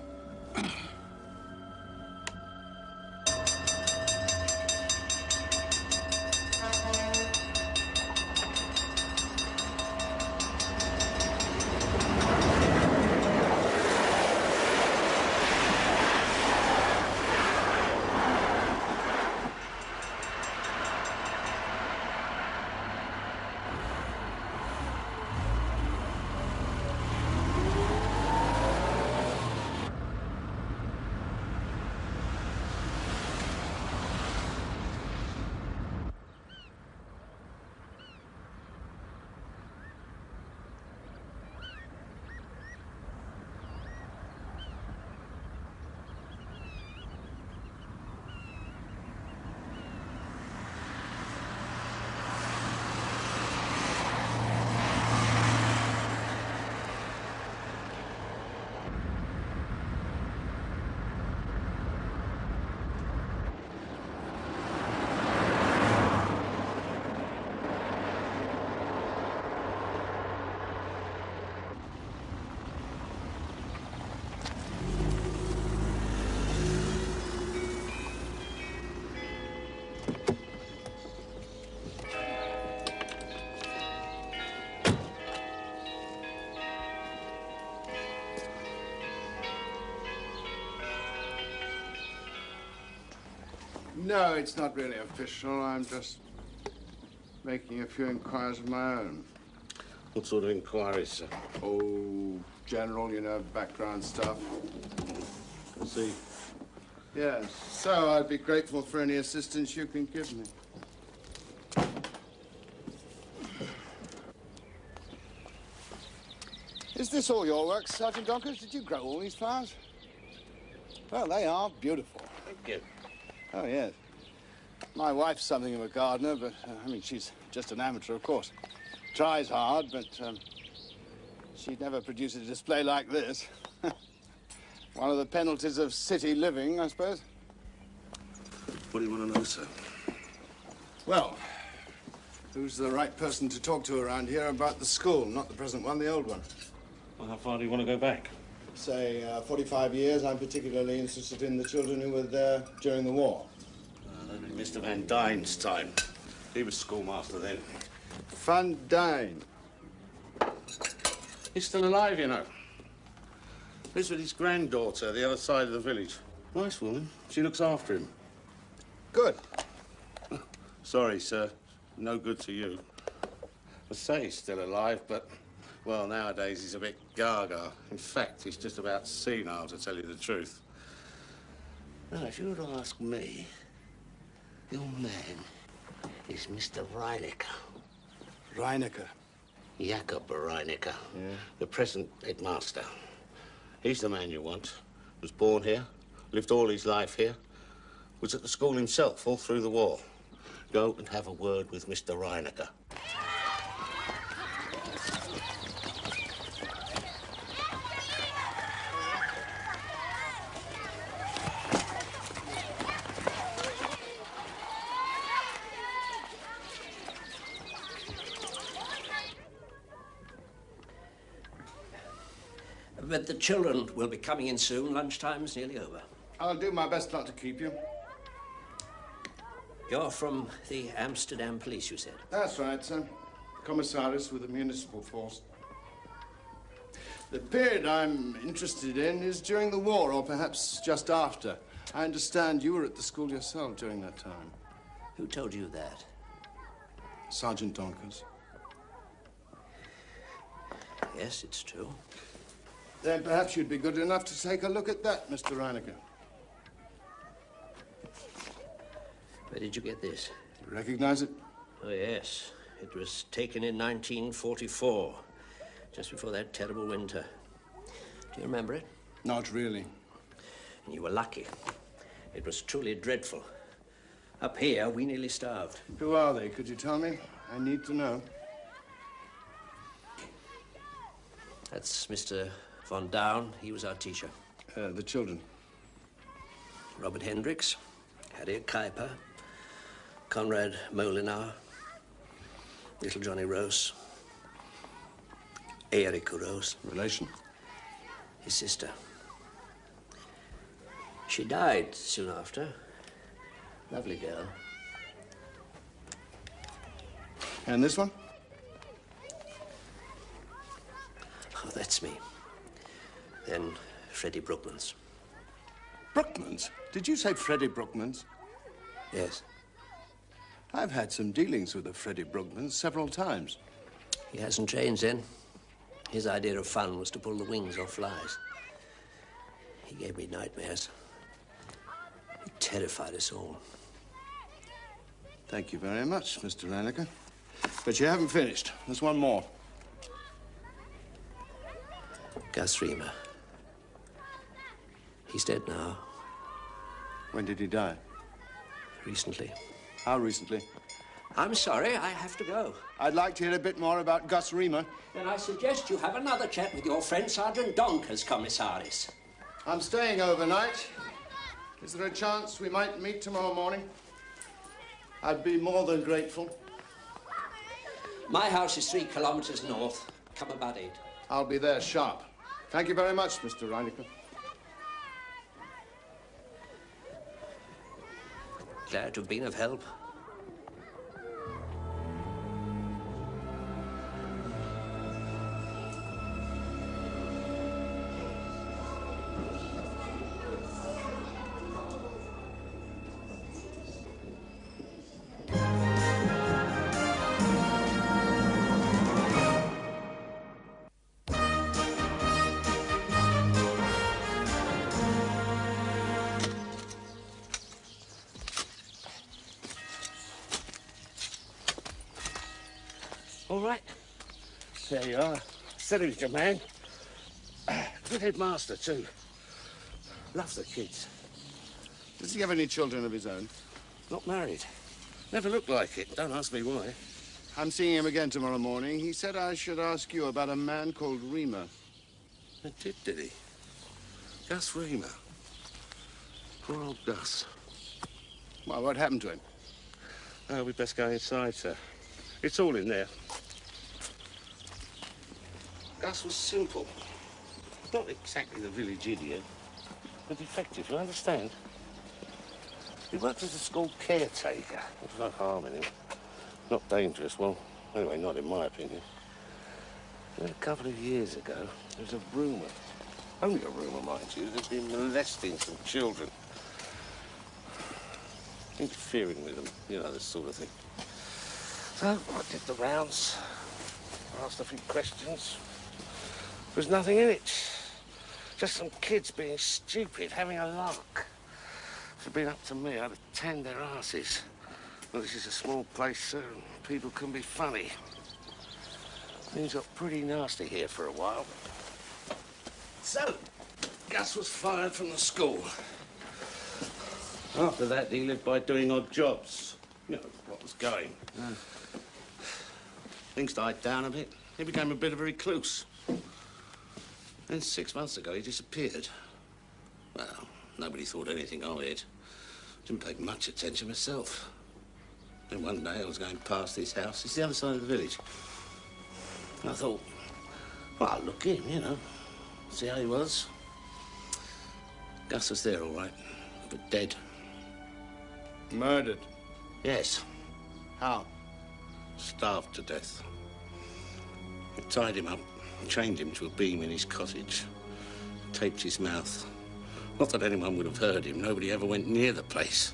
No, it's not really official. I'm just making a few inquiries of my own. What sort of inquiries, sir? Oh, general, you know, background stuff. I see. Yes, so I'd be grateful for any assistance you can give me. Is this all your work, Sergeant Donkers? Did you grow all these flowers? Well, they are beautiful. Thank you. Oh, yes. My wife's something of a gardener, but, I mean, she's just an amateur, of course. Tries hard, but she'd never produce a display like this. One of the penalties of city living, I suppose. What do you want to know, sir? Well, who's the right person to talk to around here about the school? Not the present one, the old one. Well, how far do you want to go back? Say, 45 years. I'm particularly interested in the children who were there during the war. That'd be Mr. Van Dyne's time. He was schoolmaster then. Van Dyne? He's still alive, you know. Lives with his granddaughter, the other side of the village. Nice woman. She looks after him. Good. Sorry, sir. No good to you. I say he's still alive, but, well, nowadays he's a bit gaga. In fact, he's just about senile, to tell you the truth. Now, if you were to ask me, your man is Mr. Reinecker. Reinecker? Jakob Reinecker. Yeah. The present headmaster. He's the man you want. Was born here, lived all his life here, was at the school himself all through the war. Go and have a word with Mr. Reinecker. But the children will be coming in soon. Lunchtime's nearly over. I'll do my best not to keep you. You're from the Amsterdam police, you said? That's right, sir. Commissaris with the municipal force. The period I'm interested in is during the war, or perhaps just after. I understand you were at the school yourself during that time. Who told you that? Sergeant Donkers. Yes, it's true. Then perhaps you'd be good enough to take a look at that, Mr. Reinecker. Where did you get this? Do you recognize it? Oh, yes. It was taken in 1944, just before that terrible winter. Do you remember it? Not really. And you were lucky. It was truly dreadful. Up here, we nearly starved. Who are they? Could you tell me? I need to know. That's Mr. Von Down. He was our teacher. The children? Robert Hendricks, Harriet Kuiper, Conrad Molinar, little Johnny Rose, Erik Rose. Relation? His sister. She died soon after. Lovely girl. And this one? Oh, that's me. Then Freddie Brookmans. Brookmans? Did you say Freddie Brookmans? Yes. I've had some dealings with the Freddie Brookmans several times. He hasn't changed then. His idea of fun was to pull the wings off flies. He gave me nightmares. He terrified us all. Thank you very much, Mr. Reinecker. But you haven't finished. There's one more. Gus Riemer. He's dead now. When did he die? Recently. How recently? I'm sorry, I have to go. I'd like to hear a bit more about Gus Riemer. Then I suggest you have another chat with your friend Sergeant Donkers, Commissaris. I'm staying overnight. Is there a chance we might meet tomorrow morning? I'd be more than grateful. My house is 3 kilometers north. Come about 8. I'll be there sharp. Thank you very much, Mr. Reinecker. Glad to have been of help. right. There you are. Said he was your man. Good headmaster, too. Loves the kids. Does he have any children of his own? Not married. Never looked like it. Don't ask me why. I'm seeing him again tomorrow morning. He said I should ask you about a man called Reamer. Did he? Gus Reamer. Poor old Gus. Well, what happened to him? Oh, we'd best go inside, sir. It's all in there. Gus was simple. Not exactly the village idiot, but effective, you understand? He worked as a school caretaker. There's no harm in him. Not dangerous, well, anyway, not in my opinion. And a couple of years ago, there was a rumour, only a rumour, mind you, that he'd been molesting some children. Interfering with them, you know, this sort of thing. So I did the rounds, asked a few questions. There was nothing in it. Just some kids being stupid, having a lark. If it had been up to me, I'd have tanned their asses. Well, this is a small place, sir, and people can be funny. Things got pretty nasty here for a while. So, Gus was fired from the school. After that, he lived by doing odd jobs. You know, what was going. Things died down a bit. He became a bit of a recluse. Then 6 months ago, he disappeared. Well, nobody thought anything of it. Didn't pay much attention myself. Then one day, I was going past his house. It's the other side of the village. And I thought, well, I'll look in, you know, see how he was. Gus was there, all right, but dead. Murdered? Yes. How? Starved to death. I tied him up, chained him to a beam in his cottage, taped his mouth. Not that anyone would have heard him. Nobody ever went near the place.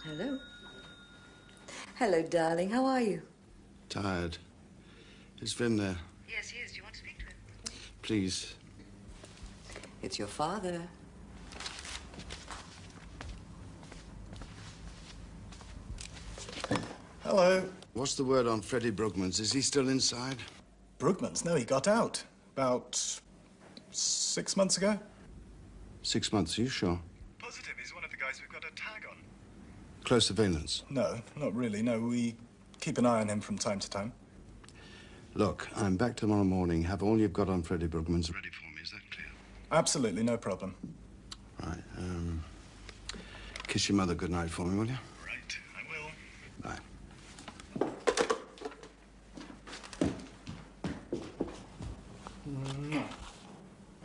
Hello. Hello, darling. How are you? Tired. Is Vin there? Yes, he is. Do you want to speak to him? Please. It's your father. Hello. What's the word on Freddie Brugmans? Is he still inside? Brugmans? No, he got out. About 6 months ago. 6 months, are you sure? Positive. He's one of the guys we've got a tag on. Close surveillance? No, not really. No, we keep an eye on him from time to time. Look, I'm back tomorrow morning. Have all you've got on Freddie Brugmans ready for me. Is that clear? Absolutely, no problem. Right. Kiss your mother goodnight for me, will you? Right, I will. Bye.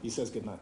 He says goodnight.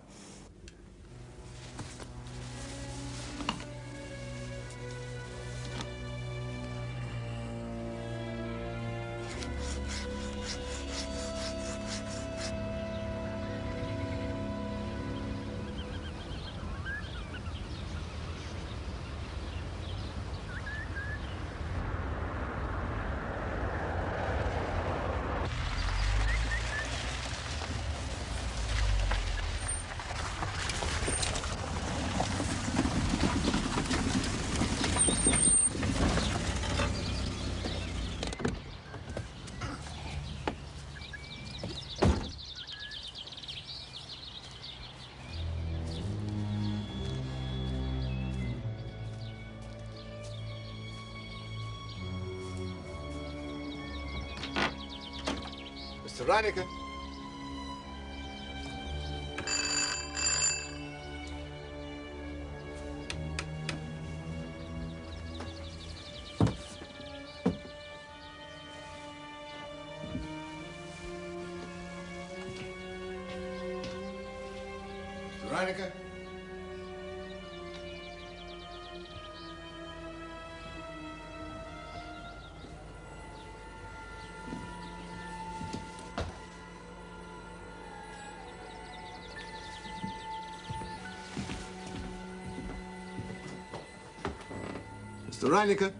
Mr. Reinecke. Mr. Reinecke. Mr. Reinecke.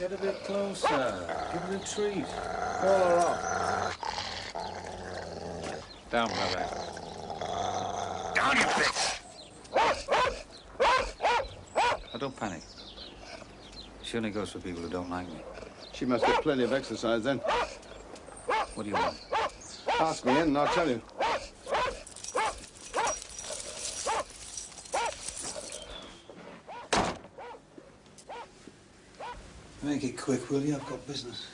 Get a bit closer. Give it a treat. Call her off. Down, brother. Down, you bitch! Now, don't panic. She only goes for people who don't like me. She must get plenty of exercise then. What do you want? Ask me in and I'll tell you. Make it quick, will you? I've got business.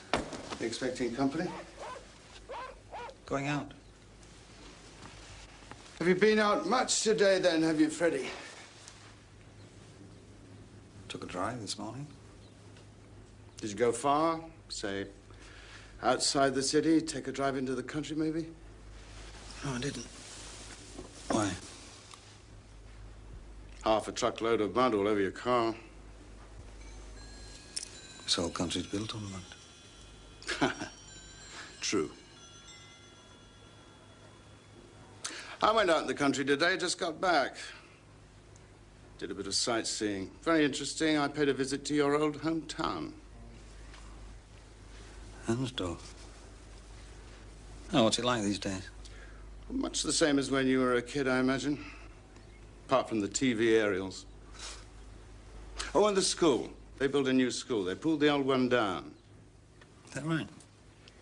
Expecting company? Going out. Have you been out much today then, have you, Freddie? Took a drive this morning. Did you go far? Say, outside the city? Take a drive into the country, maybe? No, I didn't. Why? Half a truckload of mud all over your car. This whole country's built on mud. True. I went out in the country today, just got back. Did a bit of sightseeing. Very interesting. I paid a visit to your old hometown. Hansdorf. Oh, what's it like these days? Much the same as when you were a kid, I imagine. Apart from the TV aerials. Oh, and the school. They built a new school. They pulled the old one down. Is that right?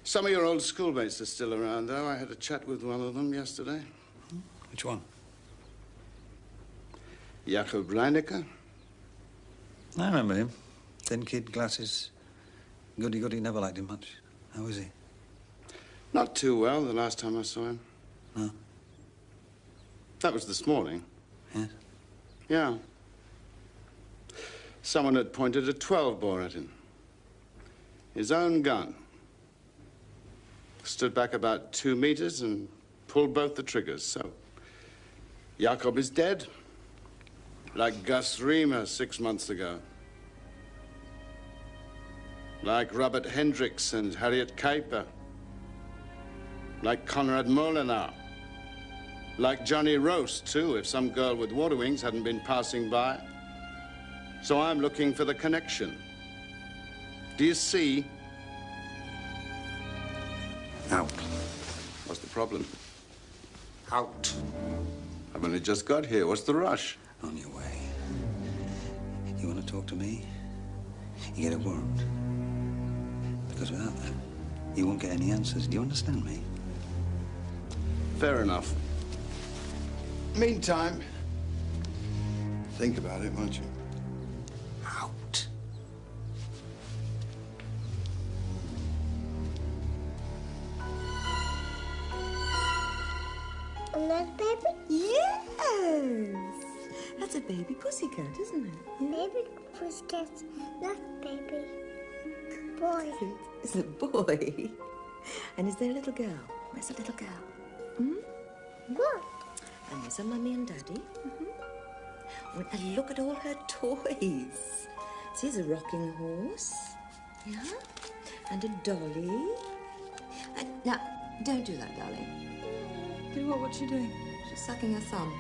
Some of your old schoolmates are still around, though. I had a chat with one of them yesterday. Which one? Jakob Reinecker. I remember him. Thin kid, glasses. Goody-goody, never liked him much. How is he? Not too well the last time I saw him. No? That was this morning. Yes? Yeah. Someone had pointed a 12-bore at him. His own gun. Stood back about 2 meters and pulled both the triggers, so... Jakob is dead. Like Gus Riemer 6 months ago. Like Robert Hendricks and Harriet Kuiper. Like Konrad Molinar. Like Johnny Roast, too, if some girl with water wings hadn't been passing by. So I'm looking for the connection. Do you see? Out. What's the problem? Out. I've only just got here. What's the rush? On your way. You want to talk to me? You get a warrant. Because without that, you won't get any answers. Do you understand me? Fair enough. Meantime, think about it, won't you? Out. Another baby? Yes! That's a baby pussycat, isn't it? Yeah. Baby pussycat, not baby boy. It's a boy. And is there a little girl? Where's the little girl? Hmm? What? And there's a mummy and daddy. Oh, and look at all her toys. See, there's a rocking horse. Yeah? And a dolly. Now, don't do that, darling. Do what? What's she doing? She's sucking her thumb.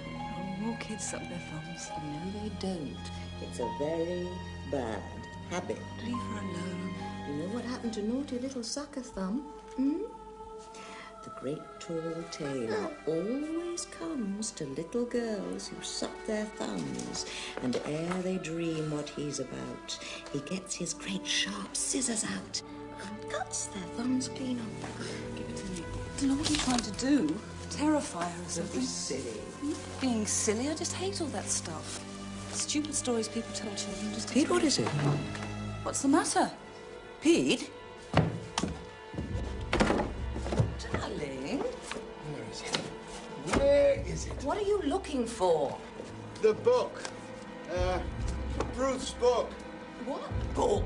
Oh, more kids suck their thumbs. No, they don't. It's a very bad habit. Leave her alone. You know what happened to naughty little sucker thumb? Hmm? The great tall tailor always comes to little girls who suck their thumbs, and ere they dream what he's about, he gets his great sharp scissors out and cuts their thumbs clean off. Give it to me. I don't know what you're trying to do. Terrify her or Don't something. be silly. I'm not being silly. I just hate all that stuff. Stupid stories people tell children. Just Pete, what is it? What's the matter? Pete? Darling? Where is it? Where is it? What are you looking for? The book. Ruth's book. What book?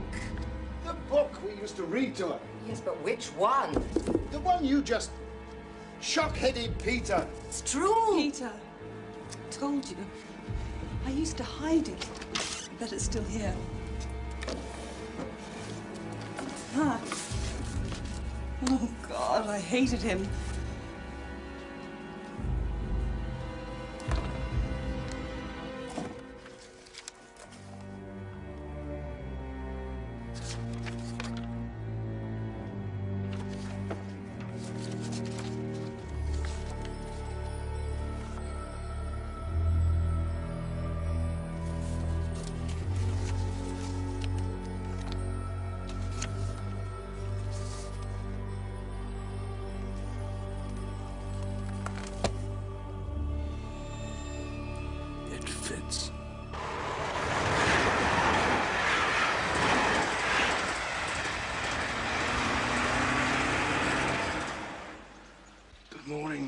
The book we used to read to her. Yes, but which one? The one you just... Shock-headed Peter. It's true. Peter, I told you. I used to hide it. I bet it's still here. Ah. Oh, God, I hated him.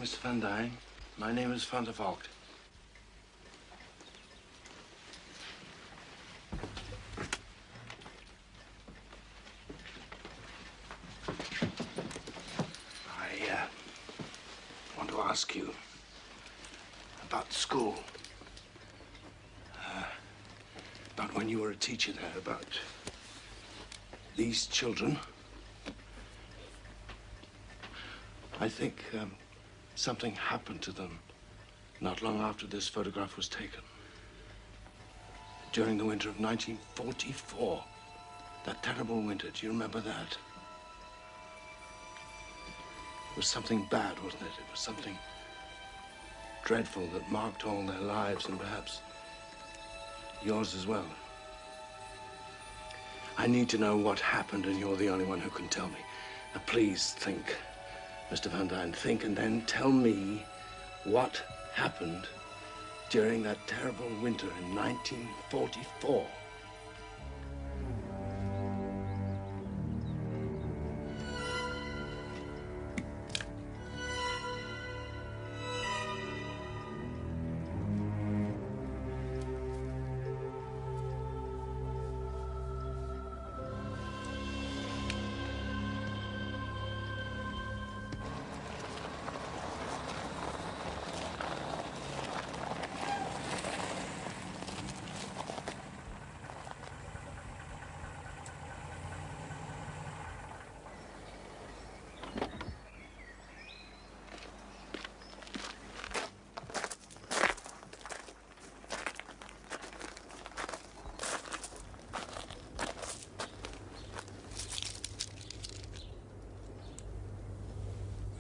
Mr. Van Dyne. My name is Van der Valk. I want to ask you about school. About when you were a teacher there, about these children. I think something happened to them not long after this photograph was taken. During the winter of 1944. That terrible winter, do you remember that? It was something bad, wasn't it? It was something dreadful that marked all their lives and perhaps yours as well. I need to know what happened, and you're the only one who can tell me. Now, please think, Mr. Van Dyne, think and then tell me what happened during that terrible winter in 1944.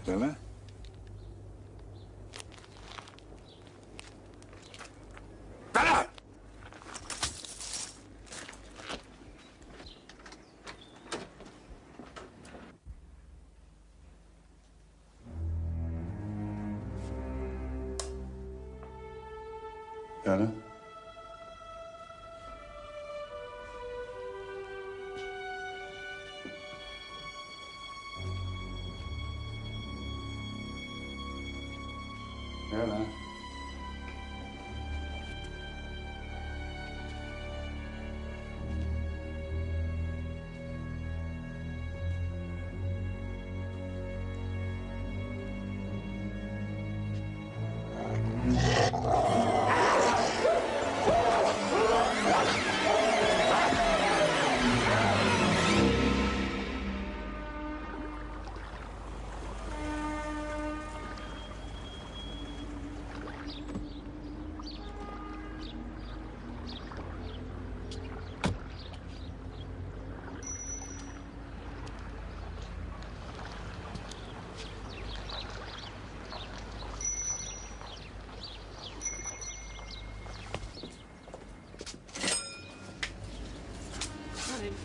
Bella? Bella! Bella? Bella?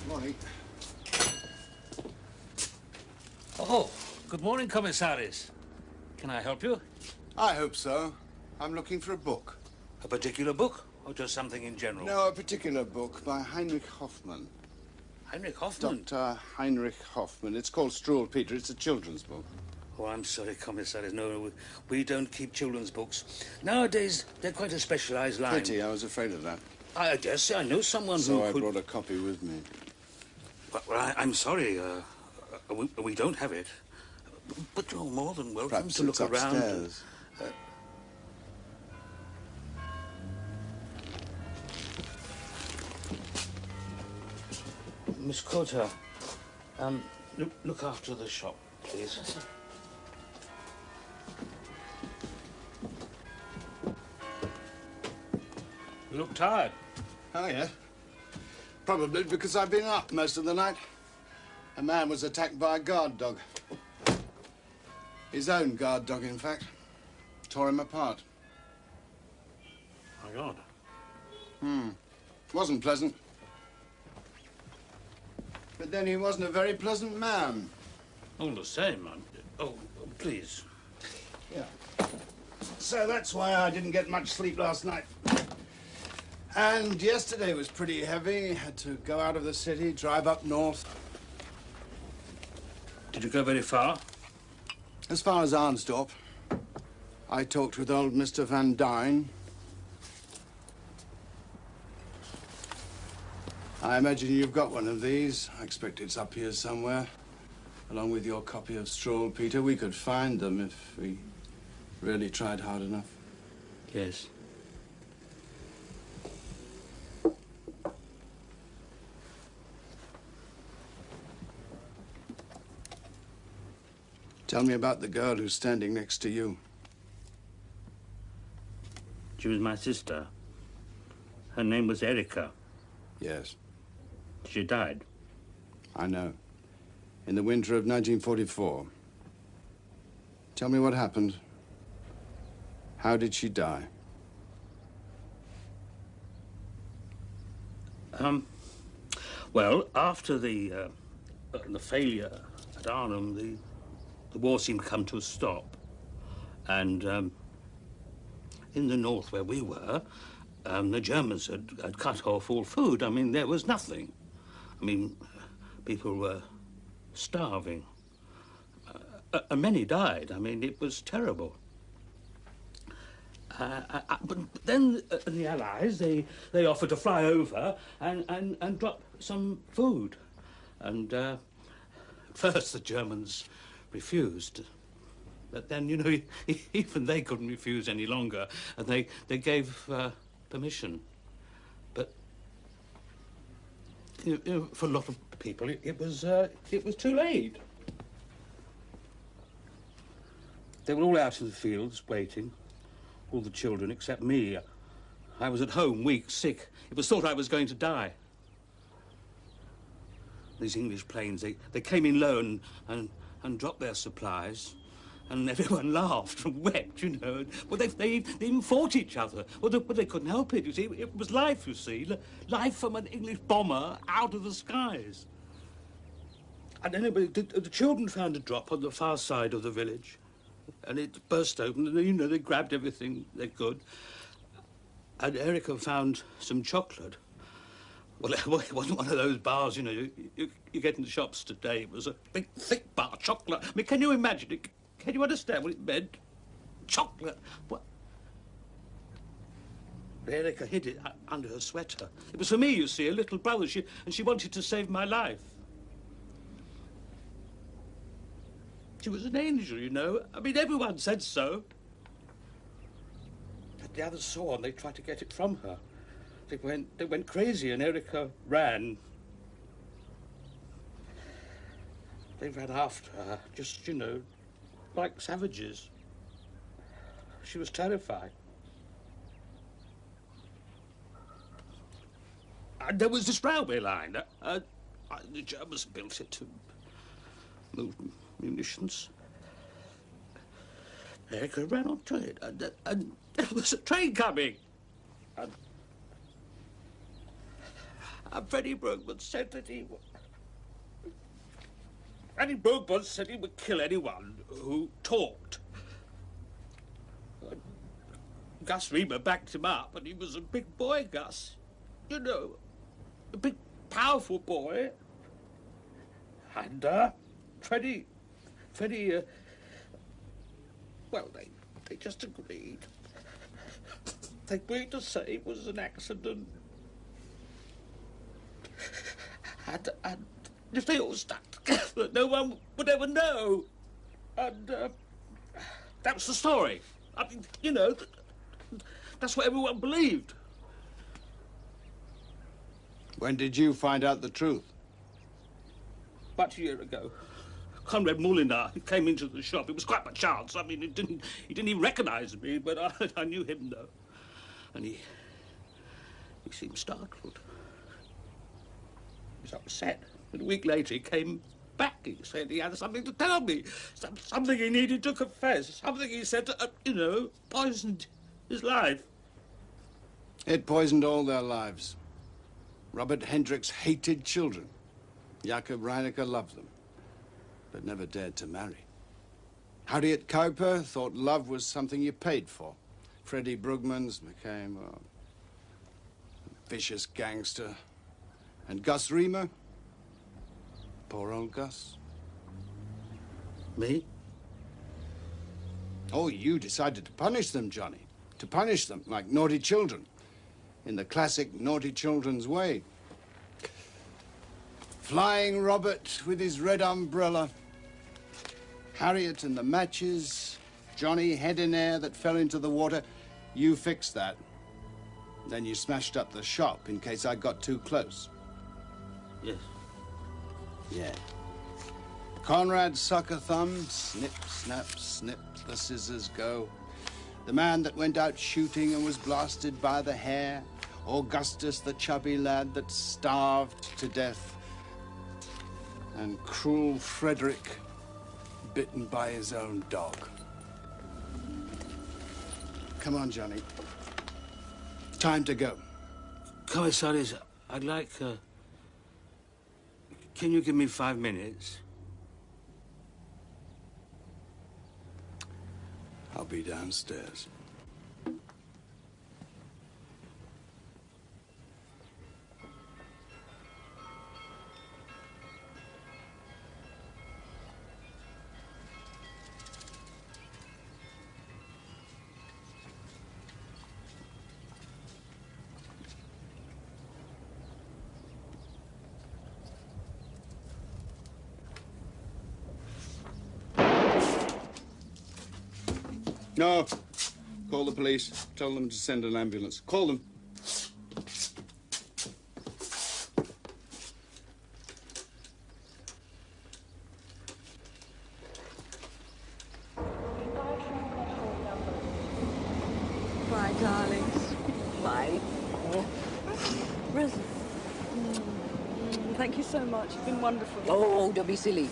Morning. Oh, good morning, Commissaris. Can I help you? I hope so. I'm looking for a book. A particular book, or just something in general? No, a particular book by Heinrich Hoffmann. Heinrich Hoffmann? Dr. Heinrich Hoffmann. It's called Struwwelpeter. Peter. It's a children's book. Oh, I'm sorry, Commissaris. No, we don't keep children's books. Nowadays, they're quite a specialized line. Pity, I was afraid of that. I guess I know someone who So I could... brought a copy with me. Well, I'm sorry. We don't have it. But you're more than welcome Perhaps to look it's around. upstairs. Miss Coulter, look after the shop, please. You look tired. Oh, yeah. Probably because I've been up most of the night. A man was attacked by a guard dog. His own guard dog, in fact. Tore him apart. My God. Wasn't pleasant. But then he wasn't a very pleasant man. All the same, oh, please. Yeah. So that's why I didn't get much sleep last night. And yesterday was pretty heavy. Had to go out of the city, drive up north. Did you go very far? As far as Arnsdorf. I talked with old Mr. Van Dyne. I imagine you've got one of these. I expect it's up here somewhere. Along with your copy of Stroll, Peter. We could find them if we really tried hard enough. Yes. Tell me about the girl who's standing next to you. She was my sister. Her name was Erica. Yes. She died. I know. In the winter of 1944. Tell me what happened. How did she die? Well, after the failure at Arnhem, the war seemed to come to a stop. And in the north where we were, the Germans had cut off all food. I mean, there was nothing. I mean, people were starving. And many died. I mean, it was terrible. But then the Allies, they offered to fly over and drop some food. And at first the Germans refused. But then, you know, even they couldn't refuse any longer. And they gave permission. But you know, for a lot of people, it was too late. They were all out in the fields waiting. All the children except me. I was at home, weak, sick. It was thought I was going to die. These English planes, they came in low and dropped their supplies. And everyone laughed and wept, you know. Well, they even fought each other. Well, they couldn't help it, you see. It was life, you see. Life from an English bomber out of the skies. And anyway, the children found a drop on the far side of the village. And it burst open, and, you know, they grabbed everything they could. And Erica found some chocolate. Well, it wasn't one of those bars, you know, you get in the shops today. It was a big, thick bar of chocolate. I mean, can you imagine it? Can you understand what it meant? Chocolate. What? Erica hid it under her sweater. It was for me, you see, a little brother, and she wanted to save my life. She was an angel, you know. I mean, everyone said so. But the others saw and they tried to get it from her. They went crazy and Erica ran. They ran after her, just, you know, like savages. She was terrified. And there was this railway line. The Germans built it to move munitions. Erica ran onto it, and there was a train coming. And Freddie Brugman said that he would kill anyone who talked. And Gus Reamer backed him up, and he was a big boy, Gus. You know, a big, powerful boy. And Freddie, well, they just agreed. They agreed to say it was an accident. And if they all stuck together, no one would ever know. And that was the story. I mean, you know, that's what everyone believed. When did you find out the truth? About a year ago. Conrad Molinar came into the shop. It was quite by chance. I mean, he didn't even recognize me, but I knew him, though. And he seemed startled. He was upset. And a week later, he came back. He said he had something to tell me. Something he needed to confess. Something he said, you know, poisoned his life. It poisoned all their lives. Robert Hendricks hated children. Jakob Reinecker loved them, but never dared to marry. Harriet Kuiper thought love was something you paid for. Freddie Brugmans became a vicious gangster. And Gus Reamer? Poor old Gus. Me? Oh, you decided to punish them, Johnny. To punish them like naughty children. In the classic naughty children's way. Flying Robert with his red umbrella. Harriet and the matches. Johnny head in air that fell into the water. You fixed that. Then you smashed up the shop in case I got too close. Yes. Yeah. Conrad sucker thumb, snip, snap, snip, the scissors go. The man that went out shooting and was blasted by the hair. Augustus, the chubby lad that starved to death. And cruel Frederick, bitten by his own dog. Come on, Johnny. Time to go. Commissaris, I'd like, can you give me 5 minutes? I'll be downstairs. No. Call the police. Tell them to send an ambulance. Call them. Bye, darlings. Bye. Rose. Thank you so much. You've been wonderful. Oh, don't be silly.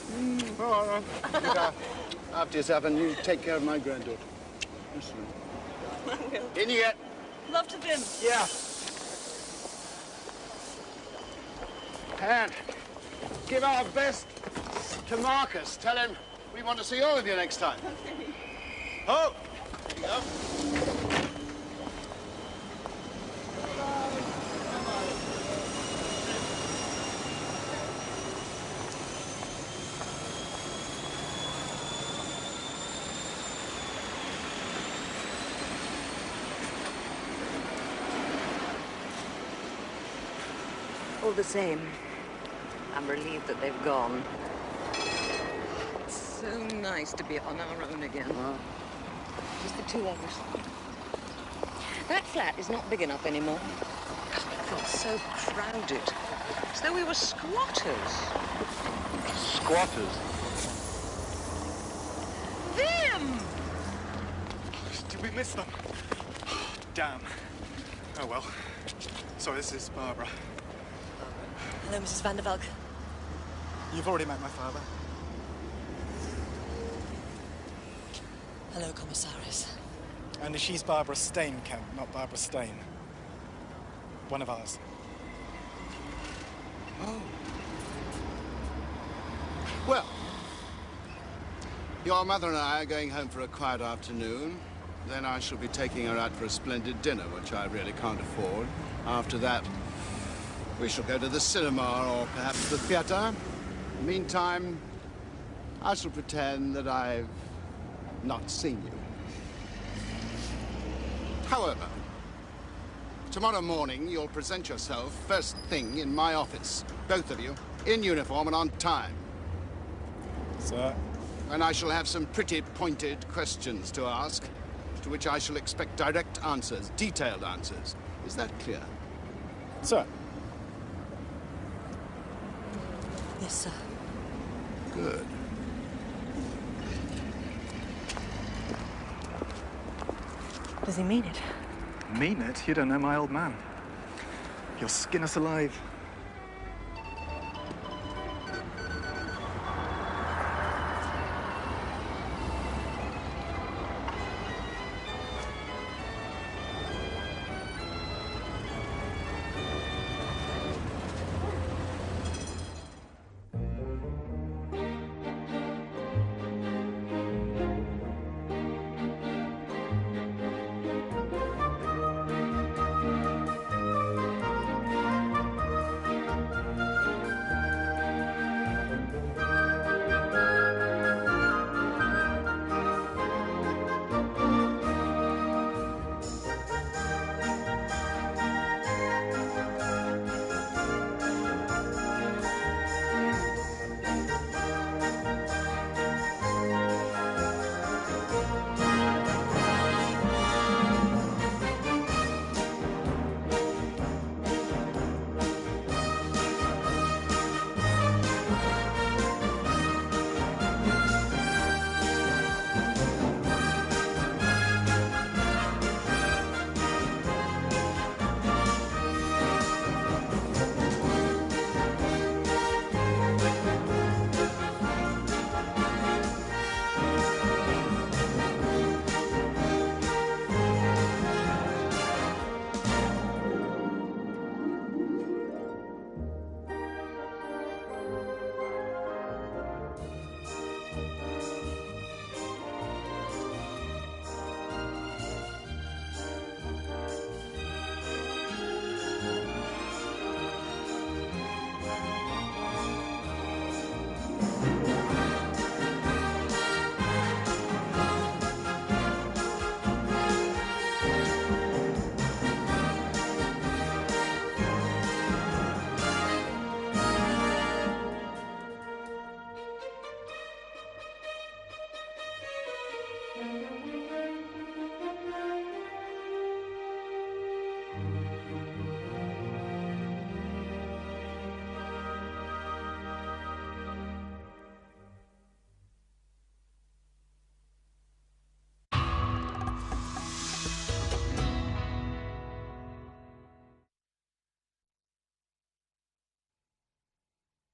Oh, no. Look after yourself, and you take care of my granddaughter. I will. In you get. Love to Vim. Yeah. And give our best to Marcus. Tell him we want to see all of you next time. Okay. Oh! There you go. All the same, I'm relieved that they've gone. It's so nice to be on our own again. Just the two of us. That flat is not big enough anymore. It feels so crowded. As though we were squatters. Squatters? Vim! Did we miss them? Damn. Oh, well. Sorry, this is Barbara. Hello, Mrs. van der Valk. You've already met my father. Hello, Commissaris. And she's Barbara Steenkamp, not Barbara Stain. One of ours. Oh. Well, your mother and I are going home for a quiet afternoon. Then I shall be taking her out for a splendid dinner, which I really can't afford. After that, we shall go to the cinema or perhaps the theatre. Meantime, I shall pretend that I've not seen you. However, tomorrow morning you'll present yourself first thing in my office. Both of you, in uniform and on time. Sir? And I shall have some pretty pointed questions to ask, to which I shall expect direct answers, detailed answers. Is that clear? Sir? Yes, sir. Good. Does he mean it? Mean it? You don't know my old man. He'll skin us alive.